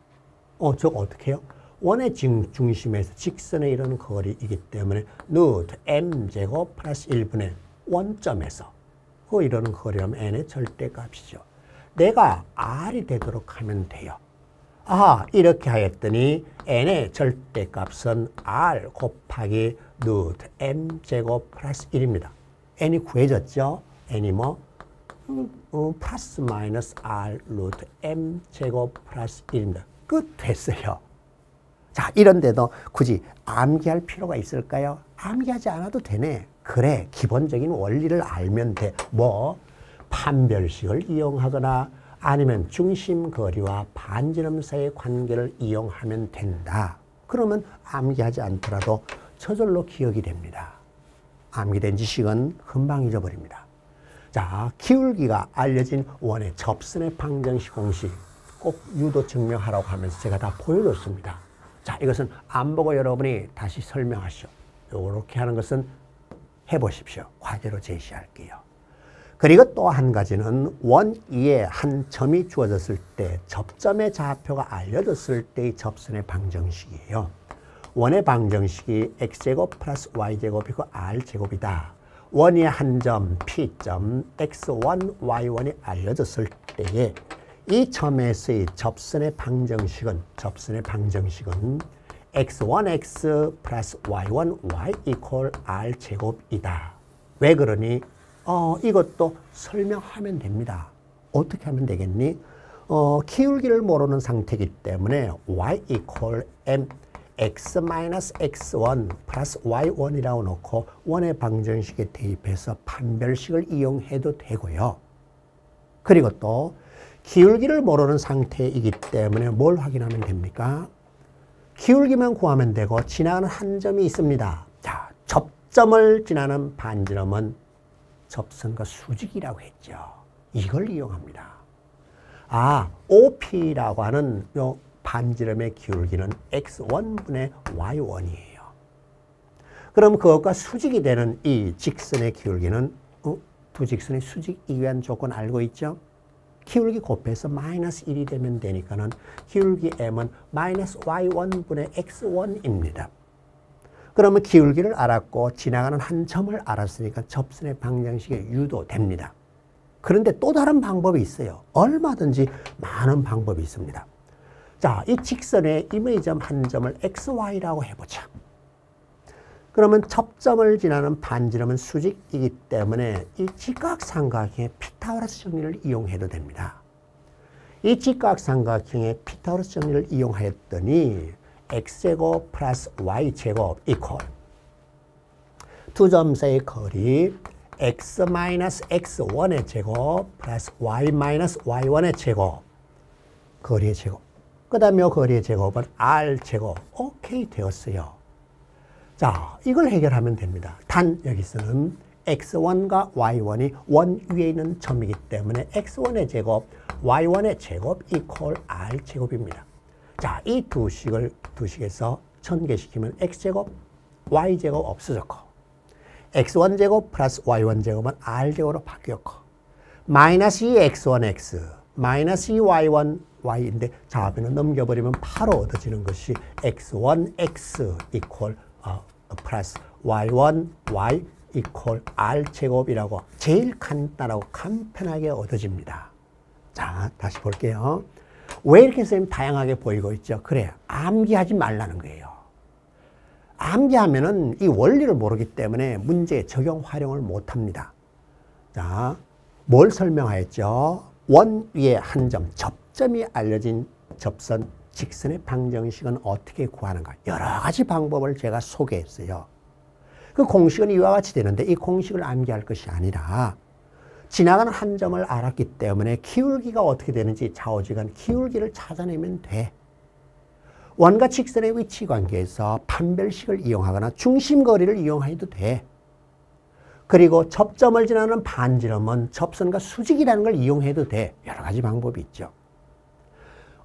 저거 어떻게 해요? 원의 중심에서 직선에 이르는 거리이기 때문에 루트 m제곱 플러스 1분의 원점에서 이르는 거리라면 n의 절대값이죠. 내가 r이 되도록 하면 돼요. 아, 이렇게 하였더니 n의 절대값은 r 곱하기 루트 m 제곱 플러스 1입니다. n이 구해졌죠? n이 뭐? 플러스 마이너스 r 루트 m 제곱 플러스 1입니다. 끝 됐어요. 자, 이런데도 굳이 암기할 필요가 있을까요? 암기하지 않아도 되네. 그래, 기본적인 원리를 알면 돼. 뭐? 판별식을 이용하거나 아니면 중심거리와 반지름 사이의 관계를 이용하면 된다. 그러면 암기하지 않더라도 저절로 기억이 됩니다. 암기된 지식은 금방 잊어버립니다. 자, 기울기가 알려진 원의 접선의 방정식 공식 꼭 유도 증명하라고 하면서 제가 다 보여줬습니다. 자, 이것은 안 보고 여러분이 다시 설명하시오. 이렇게 하는 것은 해보십시오. 과제로 제시할게요. 그리고 또 한 가지는 원 위에 한 점이 주어졌을 때 접점의 좌표가 알려졌을 때의 접선의 방정식이에요. 원의 방정식이 x제곱 플러스 y제곱이고 r제곱이다. 원 위에 한 점 P점 x1, y1이 알려졌을 때에 이 점에서의 접선의 방정식은 x1x 플러스 y1, y 이퀄 r제곱이다. 왜 그러니? 이것도 설명하면 됩니다. 어떻게 하면 되겠니? 기울기를 모르는 상태이기 때문에 y 이퀄 m x 마이너스 x1 플러스 y1이라고 놓고 원의 방정식에 대입해서 판별식을 이용해도 되고요. 그리고 또 기울기를 모르는 상태이기 때문에 뭘 확인하면 됩니까? 기울기만 구하면 되고 지나가는 한 점이 있습니다. 자, 접점을 지나는 반지름은 접선과 수직이라고 했죠. 이걸 이용합니다. 아, OP라고 하는 요 반지름의 기울기는 x1분의 y1이에요. 그럼 그것과 수직이 되는 이 직선의 기울기는 두 직선의 수직이기 위한 조건 알고 있죠? 기울기 곱해서 마이너스 1이 되면 되니까는 기울기 m은 마이너스 y1분의 x1입니다. 그러면 기울기를 알았고 지나가는 한 점을 알았으니까 접선의 방정식에 유도됩니다. 그런데 또 다른 방법이 있어요. 얼마든지 많은 방법이 있습니다. 자, 이 직선의 임의점 한 점을 xy라고 해보자. 그러면 접점을 지나는 반지름은 수직이기 때문에 이 직각삼각형의 피타고라스 정리를 이용해도 됩니다. 이 직각삼각형의 피타고라스 정리를 이용하였더니 x제곱 플러스 y제곱 이퀄 두 점 사이의 거리 x 마이너스 x1의 제곱 플러스 y 마이너스 y1의 제곱 거리의 제곱 그 다음에 거리의 제곱은 r제곱 오케이 되었어요. 자, 이걸 해결하면 됩니다. 단 여기서는 x1과 y1이 원 위에 있는 점이기 때문에 x1의 제곱 y1의 제곱 이퀄 r제곱입니다. 자, 이 두 식에서 전개시키면 x제곱, y제곱 없어졌고 x1제곱 플러스 y1제곱은 r제곱으로 바뀌었고 마이너스 2x1x, 마이너스 2y1, y인데 좌변을 넘겨버리면 바로 얻어지는 것이 x1x 이퀄 플러스 y1, y 이퀄 r제곱이라고 제일 간단하고 간편하게 얻어집니다. 자, 다시 볼게요. 왜 이렇게 선생님 다양하게 보이고 있죠? 그래, 암기하지 말라는 거예요. 암기하면은 이 원리를 모르기 때문에 문제에 적용 활용을 못합니다. 자, 뭘 설명하였죠? 원 위에 한 점, 접점이 알려진 접선, 직선의 방정식은 어떻게 구하는가? 여러 가지 방법을 제가 소개했어요. 그 공식은 이와 같이 되는데 이 공식을 암기할 것이 아니라 지나가는 한 점을 알았기 때문에 기울기가 어떻게 되는지 좌우지간 기울기를 찾아내면 돼. 원과 직선의 위치 관계에서 판별식을 이용하거나 중심거리를 이용해도 돼. 그리고 접점을 지나는 반지름은 접선과 수직이라는 걸 이용해도 돼. 여러 가지 방법이 있죠.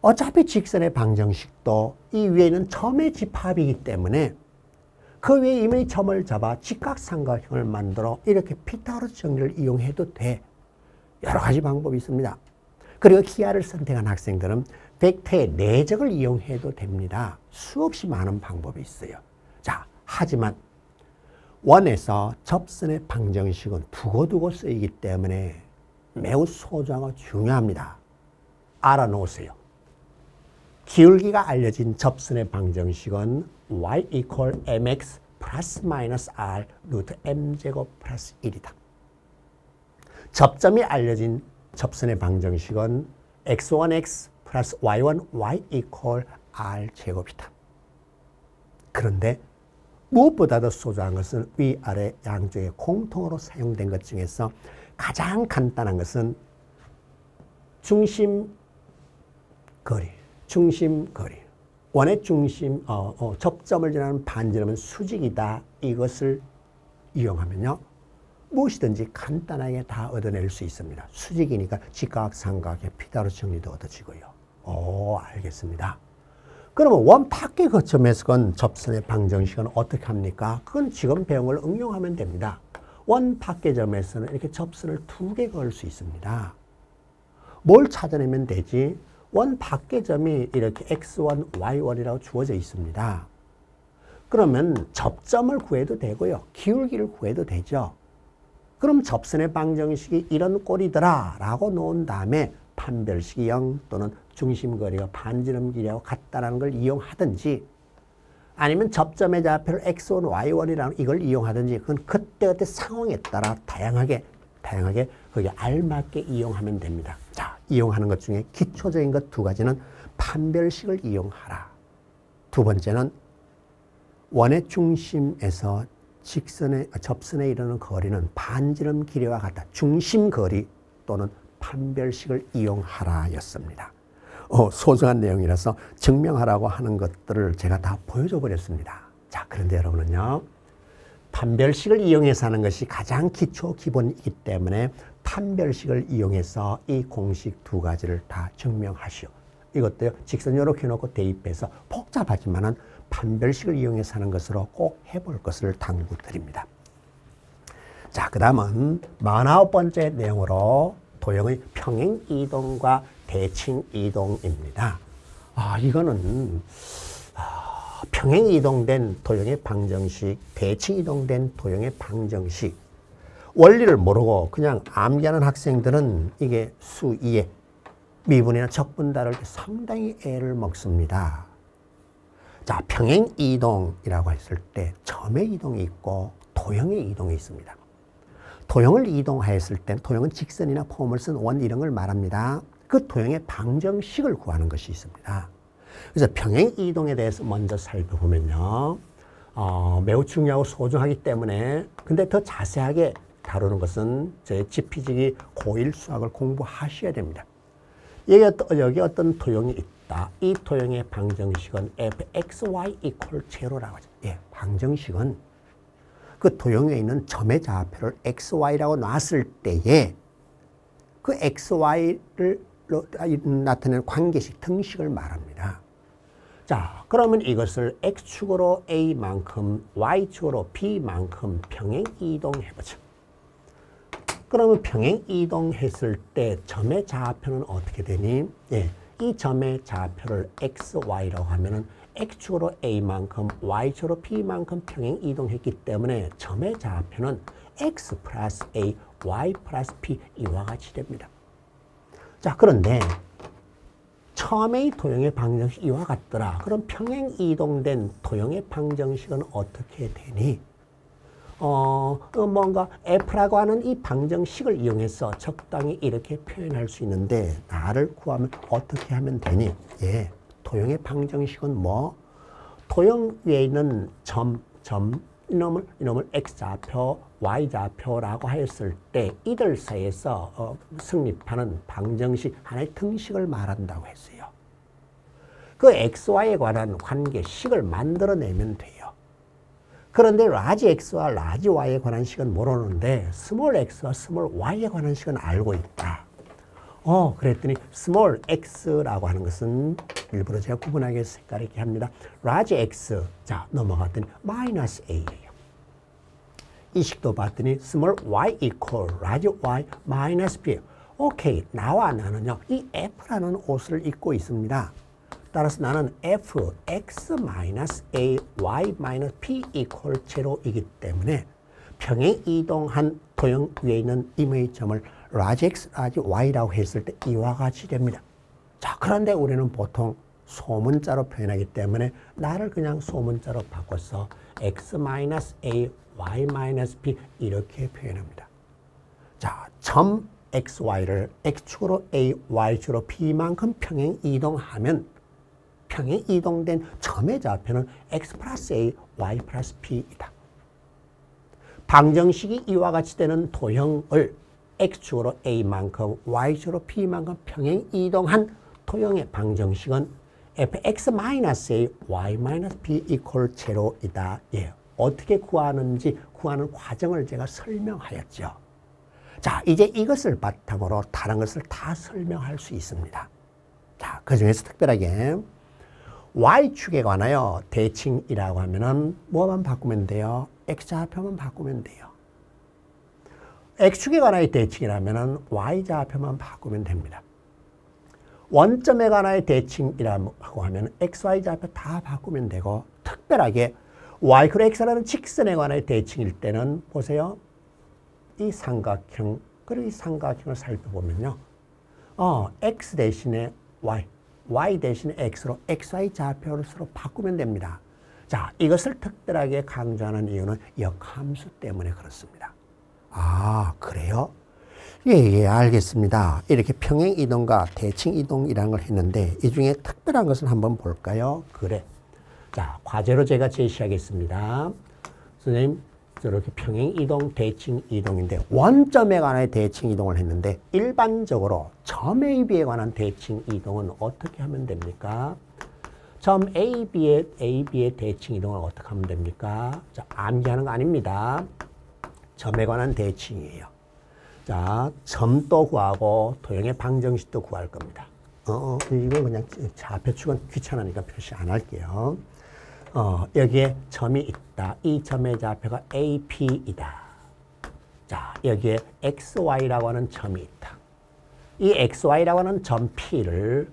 어차피 직선의 방정식도 이 위에 있는 점의 집합이기 때문에 그 위에 이미 점을 잡아 직각삼각형을 만들어 이렇게 피타고라스 정리를 이용해도 돼. 여러 가지 방법이 있습니다. 그리고 기하를 선택한 학생들은 벡터의 내적을 이용해도 됩니다. 수없이 많은 방법이 있어요. 자, 하지만 원에서 접선의 방정식은 두고두고 쓰이기 때문에 매우 소중하고 중요합니다. 알아놓으세요. 기울기가 알려진 접선의 방정식은 y equal mx 플러스 마이너스 r 루트 m제곱 플러스 1이다. 접점이 알려진 접선의 방정식은 x1x 플러스 y1 y equal r 제곱이다. 그런데 무엇보다도 소중한 것은 위아래 양쪽에 공통으로 사용된 것 중에서 가장 간단한 것은 중심거리. 원의 중심, 접점을 지나는 반지름은 수직이다. 이것을 이용하면요. 무엇이든지 간단하게 다 얻어낼 수 있습니다. 수직이니까 직각, 삼각의 피타고라스 정리도 얻어지고요. 알겠습니다. 그러면 원 밖의 거점에서 건 접선의 방정식은 어떻게 합니까? 그건 지금 배운 걸 응용하면 됩니다. 원 밖의 점에서는 이렇게 접선을 2개 그을 수 있습니다. 뭘 찾아내면 되지? 원 밖의 점이 이렇게 x1, y1이라고 주어져 있습니다. 그러면 접점을 구해도 되고요. 기울기를 구해도 되죠. 그럼 접선의 방정식이 이런 꼴이더라 라고 놓은 다음에 판별식이 0 또는 중심거리가 반지름 길이하고 같다는 걸 이용하든지 아니면 접점의 좌표를 x1, y1이라는 이걸 이용하든지 그건 그때그때 상황에 따라 다양하게 거기에 알맞게 이용하면 됩니다. 자, 이용하는 것 중에 기초적인 것 2가지는 판별식을 이용하라. 2번째는 원의 중심에서 접선에 이르는 거리는 반지름 길이와 같다. 중심거리 또는 판별식을 이용하라 였습니다. 소중한 내용이라서 증명하라고 하는 것들을 제가 다 보여줘 버렸습니다. 자, 그런데 여러분은요. 판별식을 이용해서 하는 것이 가장 기초 기본이기 때문에 판별식을 이용해서 이 공식 2가지를 다 증명하시오. 이것도요. 직선 이렇게 놓고 대입해서 복잡하지만은 판별식을 이용해서 하는 것으로 꼭 해볼 것을 당부드립니다. 자, 그 다음은 49번째 내용으로 도형의 평행이동과 대칭이동입니다. 이거는 평행이동된 도형의 방정식, 대칭이동된 도형의 방정식. 원리를 모르고 그냥 암기하는 학생들은 이게 수 2에 미분이나 적분 다룰 때 상당히 애를 먹습니다. 자, 평행이동이라고 했을 때 점의 이동이 있고 도형의 이동이 있습니다. 도형을 이동하였을 때 도형은 직선이나 폼을 쓴 원 이런 걸 말합니다. 그 도형의 방정식을 구하는 것이 있습니다. 그래서 평행이동에 대해서 먼저 살펴보면요. 매우 중요하고 소중하기 때문에 근데 더 자세하게 다루는 것은 저희 지피지기 고1 수학을 공부하셔야 됩니다. 여기 어떤 도형이 있다. 이 도형의 방정식은 fxy equal 0라고 하죠. 방정식은 그 도형에 있는 점의 좌표를 xy라고 놨을 때에 그 xy를 나타내는 관계식, 등식을 말합니다. 자, 그러면 이것을 x축으로 a만큼, y축으로 b만큼 평행이동해보죠. 그러면 평행이동했을 때 점의 좌표는 어떻게 되니? 이 점의 좌표를 xy라고 하면은 x축으로 a만큼, y축으로 b만큼 평행이동했기 때문에 점의 좌표는 x 플러스 a, y 플러스 b 이와 같이 됩니다. 자, 그런데 처음에 도형의 방정식이 이와 같더라. 그럼 평행이동된 도형의 방정식은 어떻게 되니? 뭔가 f라고 하는 이 방정식을 이용해서 적당히 이렇게 표현할 수 있는데 나를 구하면 어떻게 하면 되니? 도형의 방정식은 뭐? 도형 위에 있는 이놈을 x좌표, y좌표라고 하였을 때 이들 사이에서 성립하는 방정식, 하나의 등식을 말한다고 했어요. 그 xy에 관한 관계식을 만들어내면 돼요. 그런데 라지 x와 라지 y에 관한 식은 모르는데 스몰 x와 스몰 y에 관한 식은 알고 있다. 그랬더니 스몰 x라고 하는 것은 일부러 제가 구분하기 위해서 색깔 있게 합니다. 라지 x, 자 넘어갔더니 마이너스 a예요. 이 식도 봤더니 스몰 y equal 라지 y 마이너스 b. 오케이, 나와 나는요 이 f라는 옷을 입고 있습니다. 따라서 나는 f x 마이너스 a y 마이너스 p equal 0이기 때문에 평행이동한 도형 위에 있는 임의 점을 라지 x, 라지 y라고 했을 때 이와 같이 됩니다. 자, 그런데 우리는 보통 소문자로 표현하기 때문에 나를 그냥 소문자로 바꿔서 x-a, y-b 이렇게 표현합니다. 자, 점 xy를 x축으로 a, y축으로 b만큼 평행 이동하면 평행 이동된 점의 좌표는 x 플러스 a, y 플러스 b이다. 방정식이 이와 같이 되는 도형을 x축으로 a만큼, y축으로 b만큼 평행 이동한 도형의 방정식은 fx-a, y-b equal 제로이다. 예. 어떻게 구하는지 구하는 과정을 제가 설명하였죠. 자, 이제 이것을 바탕으로 다른 것을 다 설명할 수 있습니다. 자, 그 중에서 특별하게 y축에 관하여 대칭이라고 하면은 뭐만 바꾸면 돼요? x좌표만 바꾸면 돼요. x축에 관하여 대칭이라면은 y좌표만 바꾸면 됩니다. 원점에 관하여 대칭이라고 하면 xy 좌표 다 바꾸면 되고, 특별하게 y, x라는 직선에 관하여 대칭일 때는 보세요. 이 삼각형, 그리고 이 삼각형을 살펴보면요. x 대신에 y, y 대신에 x로 xy 좌표를 서로 바꾸면 됩니다. 자, 이것을 특별하게 강조하는 이유는 역함수 때문에 그렇습니다. 아, 그래요? 예, 알겠습니다. 이렇게 평행 이동과 대칭 이동이라는 걸 했는데 이 중에 특별한 것을 한번 볼까요? 그래. 자, 과제로 제가 제시하겠습니다. 선생님, 저렇게 평행 이동, 대칭 이동인데 원점에 관한 대칭 이동을 했는데 일반적으로 점 AB에 관한 대칭 이동은 어떻게 하면 됩니까? 점 AB의 대칭 이동을 어떻게 하면 됩니까? 자, 암기하는 거 아닙니다. 점에 관한 대칭이에요. 자, 점도 구하고 도형의 방정식도 구할 겁니다. 이거 그냥 좌표축은 귀찮으니까 표시 안 할게요. 여기에 점이 있다. 이 점의 좌표가 AP이다. 자, 여기에 XY라고 하는 점이 있다. 이 XY라고 하는 점 P를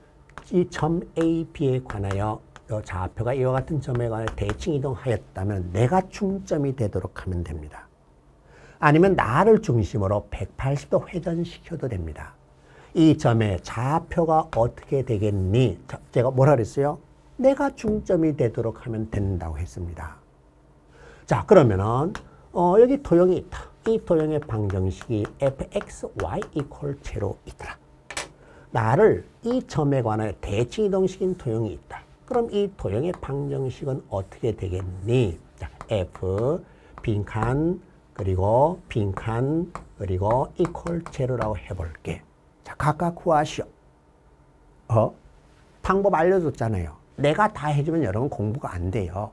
이 점 AB에 관하여 좌표가 이와 같은 점에 관하여 대칭 이동하였다면 내가 중점이 되도록 하면 됩니다. 아니면 나를 중심으로 180도 회전시켜도 됩니다. 이 점의 좌표가 어떻게 되겠니? 제가 뭐라 그랬어요? 내가 중점이 되도록 하면 된다고 했습니다. 자, 그러면은 여기 도형이 있다. 이 도형의 방정식이 fxy equal 제로 있더라. 나를 이 점에 관하여 대칭 이동시킨 도형이 있다. 그럼 이 도형의 방정식은 어떻게 되겠니? 자, f 빈칸 그리고 빈칸 그리고 equal 제로라고 해볼게. 자, 각각 구하시오. 방법 알려줬잖아요. 내가 다 해주면 여러분 공부가 안 돼요.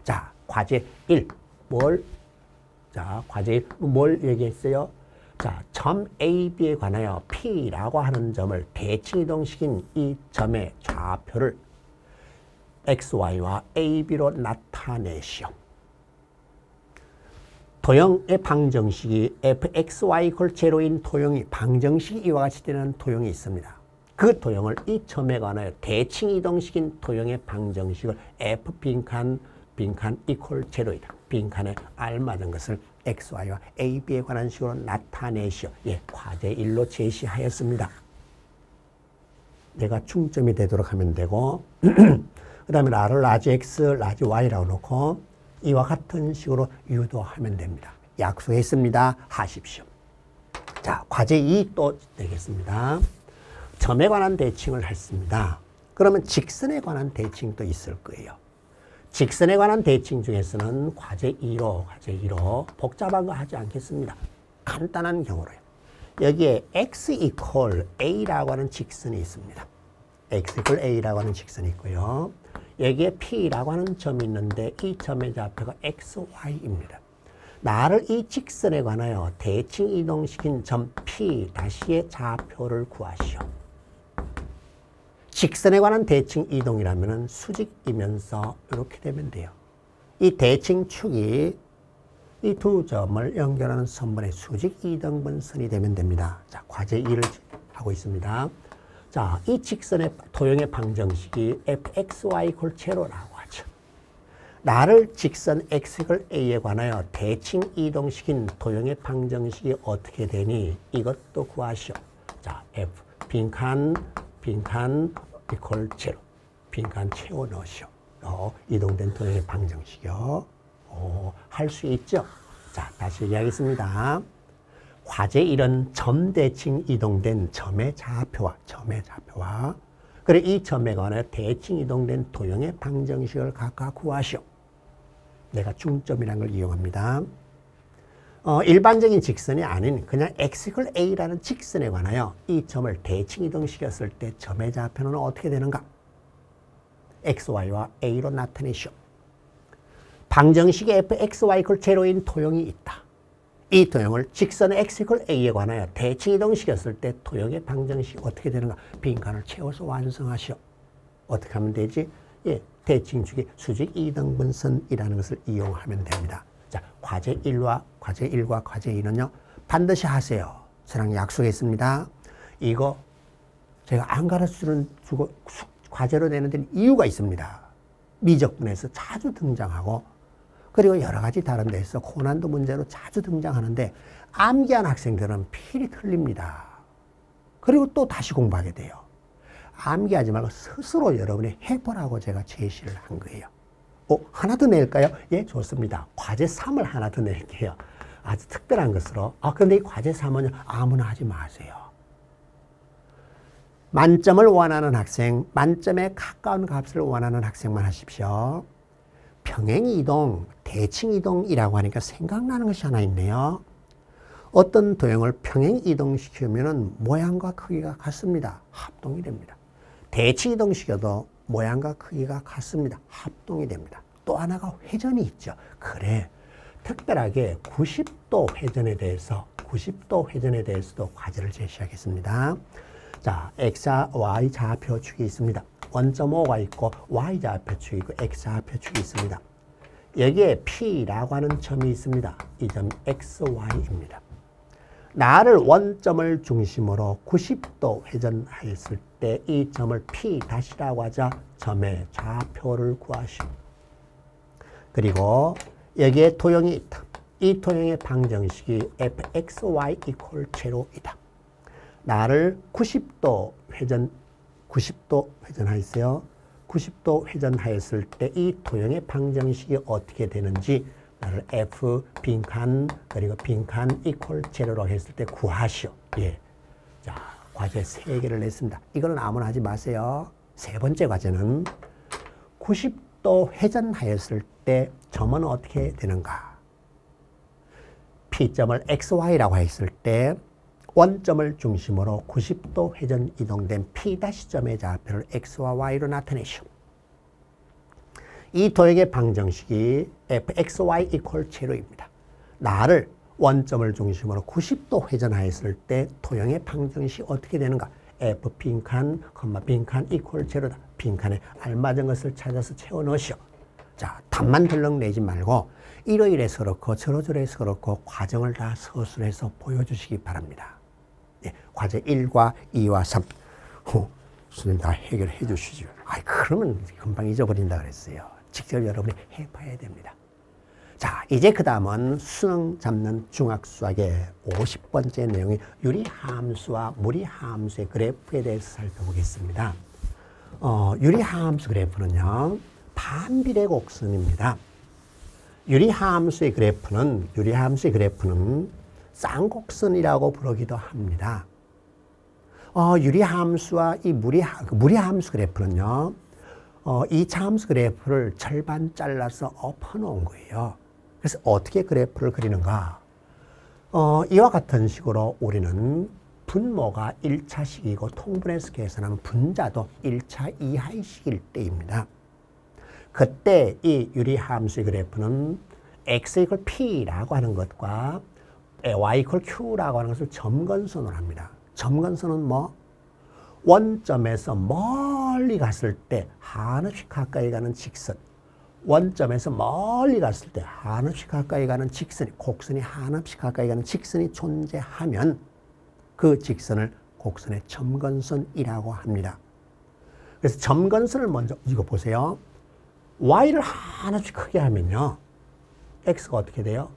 자, 과제 1. 자, 과제 1. 뭘 얘기했어요? 자, 점 AB에 관하여 P라고 하는 점을 대칭 이동시킨 이 점의 좌표를 XY와 AB로 나타내시오. 도형의 방정식이 fxy equal 제로인 도형이 방정식이 이와 같이 되는 도형이 있습니다. 그 도형을 이 점에 관하여 대칭 이동시킨 도형의 방정식을 f 빈칸 equal 제로이다. 빈칸에 알맞은 것을 xy와 ab에 관한 식으로 나타내시오. 예, 과제 1로 제시하였습니다. 내가 중점이 되도록 하면 되고 그 다음에 나를 라지 x, 라지 y라고 놓고 이와 같은 식으로 유도하면 됩니다. 약속했습니다. 하십시오. 자, 과제 2 또 되겠습니다. 점에 관한 대칭을 했습니다. 그러면 직선에 관한 대칭도 있을 거예요. 직선에 관한 대칭 중에서는 과제 2로 복잡한 거 하지 않겠습니다. 간단한 경우로요. 여기에 x equal a라고 하는 직선이 있습니다. x equal a라고 하는 직선이 있고요. 여기에 P라고 하는 점이 있는데 이 점의 좌표가 XY입니다. 나를 이 직선에 관하여 대칭 이동시킨 점 P-의 좌표를 구하시오. 직선에 관한 대칭 이동이라면 수직이면서 이렇게 되면 돼요. 이 대칭축이 이 두 점을 연결하는 선분의 수직 이등분선이 되면 됩니다. 자, 과제 2를 하고 있습니다. 자, 이 직선의 도형의 방정식이 fxy equal 제로라고 하죠. 나를 직선 x equal a에 관하여 대칭 이동시킨 도형의 방정식이 어떻게 되니? 이것도 구하시오. 자, f 빈칸 equal 제로. 빈칸 채워 넣으시오. 이동된 도형의 방정식이요. 할 수 있죠? 자, 다시 얘기하겠습니다. 과제 1은 점 대칭 이동된 점의 좌표와 그리고 이 점에 관해 대칭 이동된 도형의 방정식을 각각 구하시오. 내가 중점이라는 걸 이용합니다. 일반적인 직선이 아닌 그냥 x=a라는 직선에 관하여 이 점을 대칭 이동시켰을 때 점의 좌표는 어떻게 되는가? xy와 a로 나타내시오. 방정식에 fxy=0인 도형이 있다. 이 도형을 직선 x=a에 관하여 대칭 이동시켰을 때 도형의 방정식이 어떻게 되는가? 빈칸을 채워서 완성하시오. 어떻게 하면 되지? 예, 대칭축의 수직 이등분선이라는 것을 이용하면 됩니다. 자, 과제 1과 과제 2는요. 반드시 하세요. 저랑 약속했습니다. 이거 제가 안 가르쳐주고 과제로 내는 데는 이유가 있습니다. 미적분에서 자주 등장하고 그리고 여러 가지 다른 데서 고난도 문제로 자주 등장하는데 암기한 학생들은 필히 틀립니다. 그리고 또 다시 공부하게 돼요. 암기하지 말고 스스로 여러분이 해보라고 제가 제시를 한 거예요. 하나 더 낼까요? 예, 좋습니다. 과제 3을 하나 더 낼게요. 아주 특별한 것으로. 근데 이 과제 3은 아무나 하지 마세요. 만점을 원하는 학생, 만점에 가까운 값을 원하는 학생만 하십시오. 평행이동, 대칭이동이라고 하니까 생각나는 것이 하나 있네요. 어떤 도형을 평행이동시키면 모양과 크기가 같습니다. 합동이 됩니다. 대칭이동시켜도 모양과 크기가 같습니다. 합동이 됩니다. 또 하나가 회전이 있죠. 그래, 특별하게 90도 회전에 대해서도 과제를 제시하겠습니다. 자, x와 y 좌표축이 있습니다. 1.5가 있고 y 좌표축이 있고 x 좌표축이 있습니다. 여기에 P라고 하는 점이 있습니다. 이 점 XY입니다. 나를 원점을 중심으로 90도 회전하였을 때 이 점을 P-라고 하자 점의 좌표를 구하시오. 그리고 여기에 도형이 있다. 이 도형의 방정식이 fxy = 제로이다. 나를 90도 회전하였어요. 90도 회전하였을 때 이 도형의 방정식이 어떻게 되는지 나를 f 빈칸 그리고 빈칸 = 제로로 했을 때 구하시오. 예. 자, 과제 3개를 냈습니다. 이거는 아무나 하지 마세요. 세 번째 과제는 90도 회전하였을 때 점은 어떻게 되는가? P점을 XY라고 했을 때 원점을 중심으로 90도 회전 이동된 P-점의 좌표를 X와 Y로 나타내시오. 이 도형의 방정식이 fxy = 제로입니다. 나를 원점을 중심으로 90도 회전하였을 때 도형의 방정식이 어떻게 되는가? f 빈칸, 빈칸 = 제로다. 빈칸에 알맞은 것을 찾아서 채워 넣으시오. 자, 답만 들렁 내지 말고 이러이래서 그렇고 저러저러해서 그렇고 과정을 다 서술해서 보여주시기 바랍니다. 예, 과제 1과 2와 3. 선생님 다 해결해 주시죠. 그러면 금방 잊어버린다 그랬어요. 직접 여러분이 해봐야 됩니다. 자, 이제 그 다음은 수능 잡는 중학수학의 50번째 내용인 유리함수와 무리함수의 그래프에 대해서 살펴보겠습니다. 유리함수 그래프는요, 반비례 곡선입니다. 유리함수의 그래프는 쌍곡선이라고 부르기도 합니다. 유리함수와 이 무리함수 그래프는요, 이 차함수 그래프를 절반 잘라서 엎어놓은 거예요. 그래서 어떻게 그래프를 그리는가? 이와 같은 식으로 우리는 분모가 1차식이고 통분해서 계산하면 분자도 1차 이하의 식일 때입니다. 그때 이 유리함수의 그래프는 x = p라고 하는 것과 y = q라고 하는 것을 점근선으로 합니다. 점근선은 뭐? 원점에서 멀리 갔을 때 한없이 가까이 가는 직선, 원점에서 멀리 갔을 때 한없이 가까이 가는 직선이, 곡선이 한없이 가까이 가는 직선이 존재하면 그 직선을 곡선의 점근선이라고 합니다. 그래서 점근선을 먼저, 이거 보세요. y를 한없이 크게 하면요, x가 어떻게 돼요?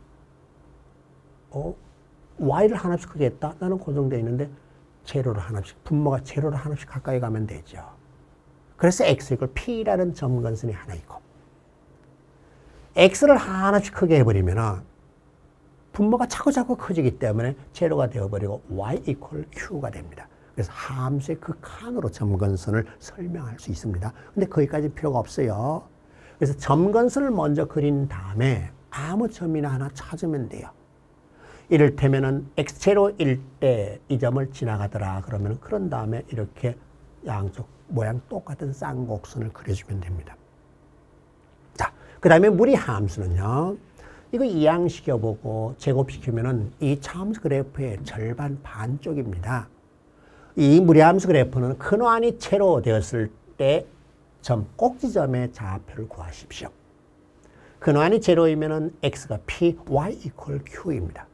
y를 한없이 크게 했다? 나는 고정되어 있는데 제로를 한없씩, 분모가 제로를 한없씩 가까이 가면 되죠. 그래서 x 이퀄 p라는 점근선이 하나 있고 x를 하나씩 크게 해버리면 분모가 자꾸자꾸 커지기 때문에 제로가 되어버리고 y 이퀄 q가 됩니다. 그래서 함수의 그 칸으로 점근선을 설명할 수 있습니다. 근데 거기까지 필요가 없어요. 그래서 점근선을 먼저 그린 다음에 아무 점이나 하나 찾으면 돼요. 이를테면은 x제로일 때 이 점을 지나가더라 그러면 그런 다음에 이렇게 양쪽 모양 똑같은 쌍곡선을 그려주면 됩니다. 자, 그 다음에 무리 함수는요. 이거 이항시켜보고 제곱시키면은 이 차함수 그래프의 절반 반쪽입니다. 이 무리함수 그래프는 근원이 제로 되었을 때 점 꼭지점의 좌표를 구하십시오. 근원이 제로이면은 x가 p, y 이퀄 q입니다.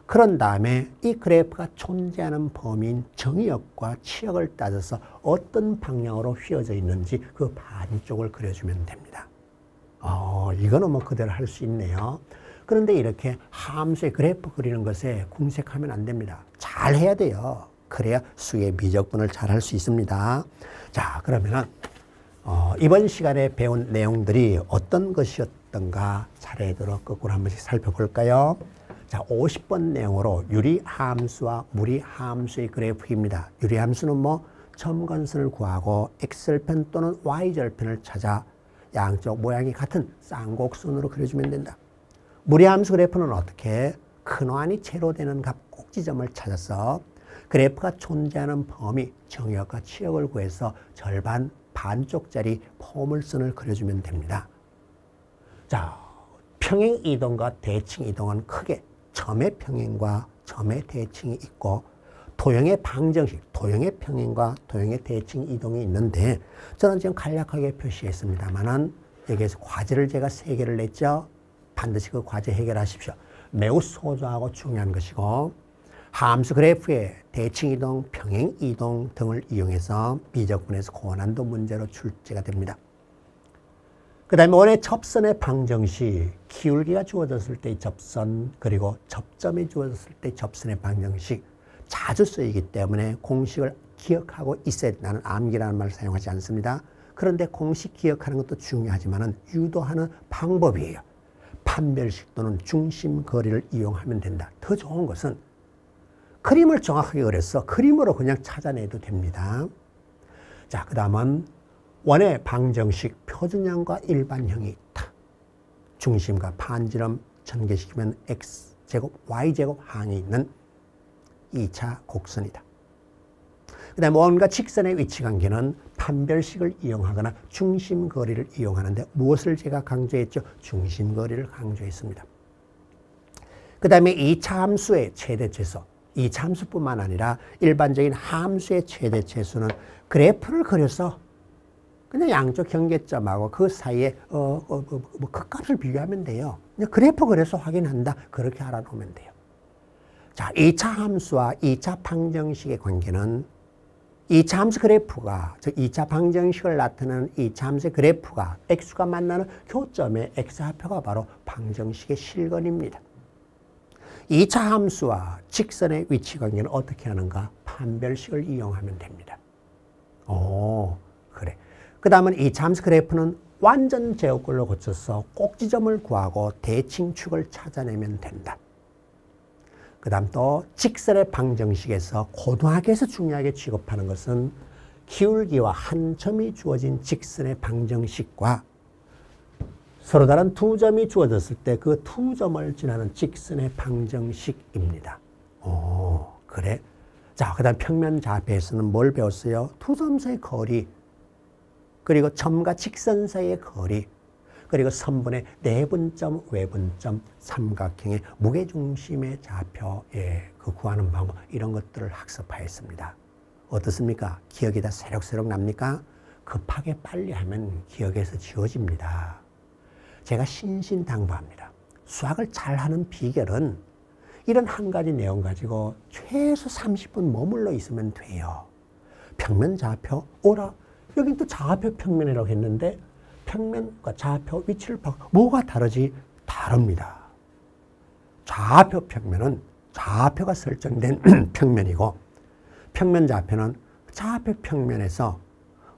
그런 다음에 이 그래프가 존재하는 범위인 정의역과 치역을 따져서 어떤 방향으로 휘어져 있는지 그 반쪽을 그려주면 됩니다. 이거는 뭐 그대로 할 수 있네요. 그런데 이렇게 함수의 그래프 그리는 것에 궁색하면 안 됩니다. 잘 해야 돼요. 그래야 수의 미적분을 잘 할 수 있습니다. 자, 그러면은 이번 시간에 배운 내용들이 어떤 것이었던가 차례대로 거꾸로 한 번씩 살펴볼까요? 자, 50번 내용으로 유리함수와 무리함수의 그래프입니다. 유리함수는 뭐 점근선을 구하고 x절편 또는 y절편을 찾아 양쪽 모양이 같은 쌍곡선으로 그려주면 된다. 무리함수 그래프는 어떻게? 근원이 제로 되는 값 꼭지점을 찾아서 그래프가 존재하는 범위, 정역과 치역을 구해서 절반 반쪽짜리 포물선을 그려주면 됩니다. 자, 평행 이동과 대칭 이동은 크게 점의 평행과 점의 대칭이 있고 도형의 방정식, 도형의 평행과 도형의 대칭 이동이 있는데 저는 지금 간략하게 표시했습니다만은 여기에서 과제를 제가 3개를 냈죠. 반드시 그 과제 해결하십시오. 매우 소중하고 중요한 것이고 함수 그래프의 대칭 이동, 평행 이동 등을 이용해서 미적분에서 고난도 문제로 출제가 됩니다. 그 다음에 원의 접선의 방정식, 기울기가 주어졌을 때의 접선, 그리고 접점이 주어졌을 때의 접선의 방정식 자주 쓰이기 때문에 공식을 기억하고 있어야 나는 암기라는 말을 사용하지 않습니다. 그런데 공식 기억하는 것도 중요하지만 유도하는 방법이에요. 판별식 또는 중심 거리를 이용하면 된다. 더 좋은 것은 그림을 정확하게 그려서 그림으로 그냥 찾아내도 됩니다. 자, 그 다음은 원의 방정식 표준형과 일반형이 있다. 중심과 반지름 전개시키면 x제곱, y제곱 항이 있는 2차 곡선이다. 그 다음에 원과 직선의 위치관계는 판별식을 이용하거나 중심거리를 이용하는데 무엇을 제가 강조했죠? 중심거리를 강조했습니다. 그 다음에 2차 함수의 최대최소, 2차 함수뿐만 아니라 일반적인 함수의 최대최소는 그래프를 그려서 그냥 양쪽 경계점하고 그 사이에 극값을 비교하면 돼요. 그냥 그래프 그려서 확인한다. 그렇게 알아놓으면 돼요. 자, 2차 함수와 2차 방정식의 관계는 2차 함수 그래프가, 즉 2차 방정식을 나타내는 2차 함수의 그래프가 x가 만나는 교점의 x좌표가 바로 방정식의 실근입니다. 2차 함수와 직선의 위치 관계는 어떻게 하는가? 판별식을 이용하면 됩니다. 그래. 그 다음은 2차 함수 그래프는 완전 제곱글로 고쳐서 꼭지점을 구하고 대칭축을 찾아내면 된다. 그 다음 또 직선의 방정식에서 고등학교에서 중요하게 취급하는 것은 기울기와 한 점이 주어진 직선의 방정식과 서로 다른 두 점이 주어졌을 때 그 두 점을 지나는 직선의 방정식입니다. 그래. 자, 그 다음 평면 좌표에서는 뭘 배웠어요? 두 점 사이의 거리, 그리고 점과 직선 사이의 거리, 그리고 선분의 내분점, 외분점, 삼각형의 무게중심의 좌표에 그 구하는 방법, 이런 것들을 학습하였습니다. 어떻습니까? 기억이 다 새록새록 납니까? 급하게 빨리 하면 기억에서 지워집니다. 제가 신신당부합니다. 수학을 잘하는 비결은 이런 한 가지 내용 가지고 최소 30분 머물러 있으면 돼요. 평면 좌표, 오라. 여긴 또 좌표 평면이라고 했는데 평면과 좌표 위치를 바꿔 뭐가 다르지? 다릅니다. 좌표 평면은 좌표가 설정된 평면이고 평면 좌표는 좌표 평면에서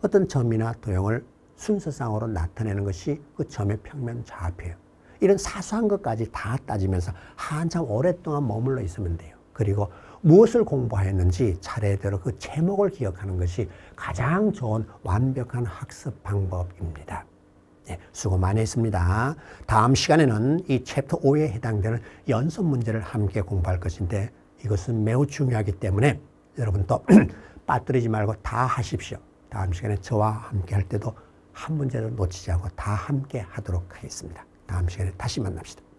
어떤 점이나 도형을 순서상으로 나타내는 것이 그 점의 평면 좌표예요. 이런 사소한 것까지 다 따지면서 한참 오랫동안 머물러 있으면 돼요. 그리고 무엇을 공부하였는지 차례대로 그 제목을 기억하는 것이 가장 좋은 완벽한 학습 방법입니다. 네, 수고 많이 했습니다. 다음 시간에는 이 챕터 5에 해당되는 연습 문제를 함께 공부할 것인데 이것은 매우 중요하기 때문에 여러분 또 빠뜨리지 말고 다 하십시오. 다음 시간에 저와 함께 할 때도 한 문제도 놓치지 않고 다 함께 하도록 하겠습니다. 다음 시간에 다시 만납시다.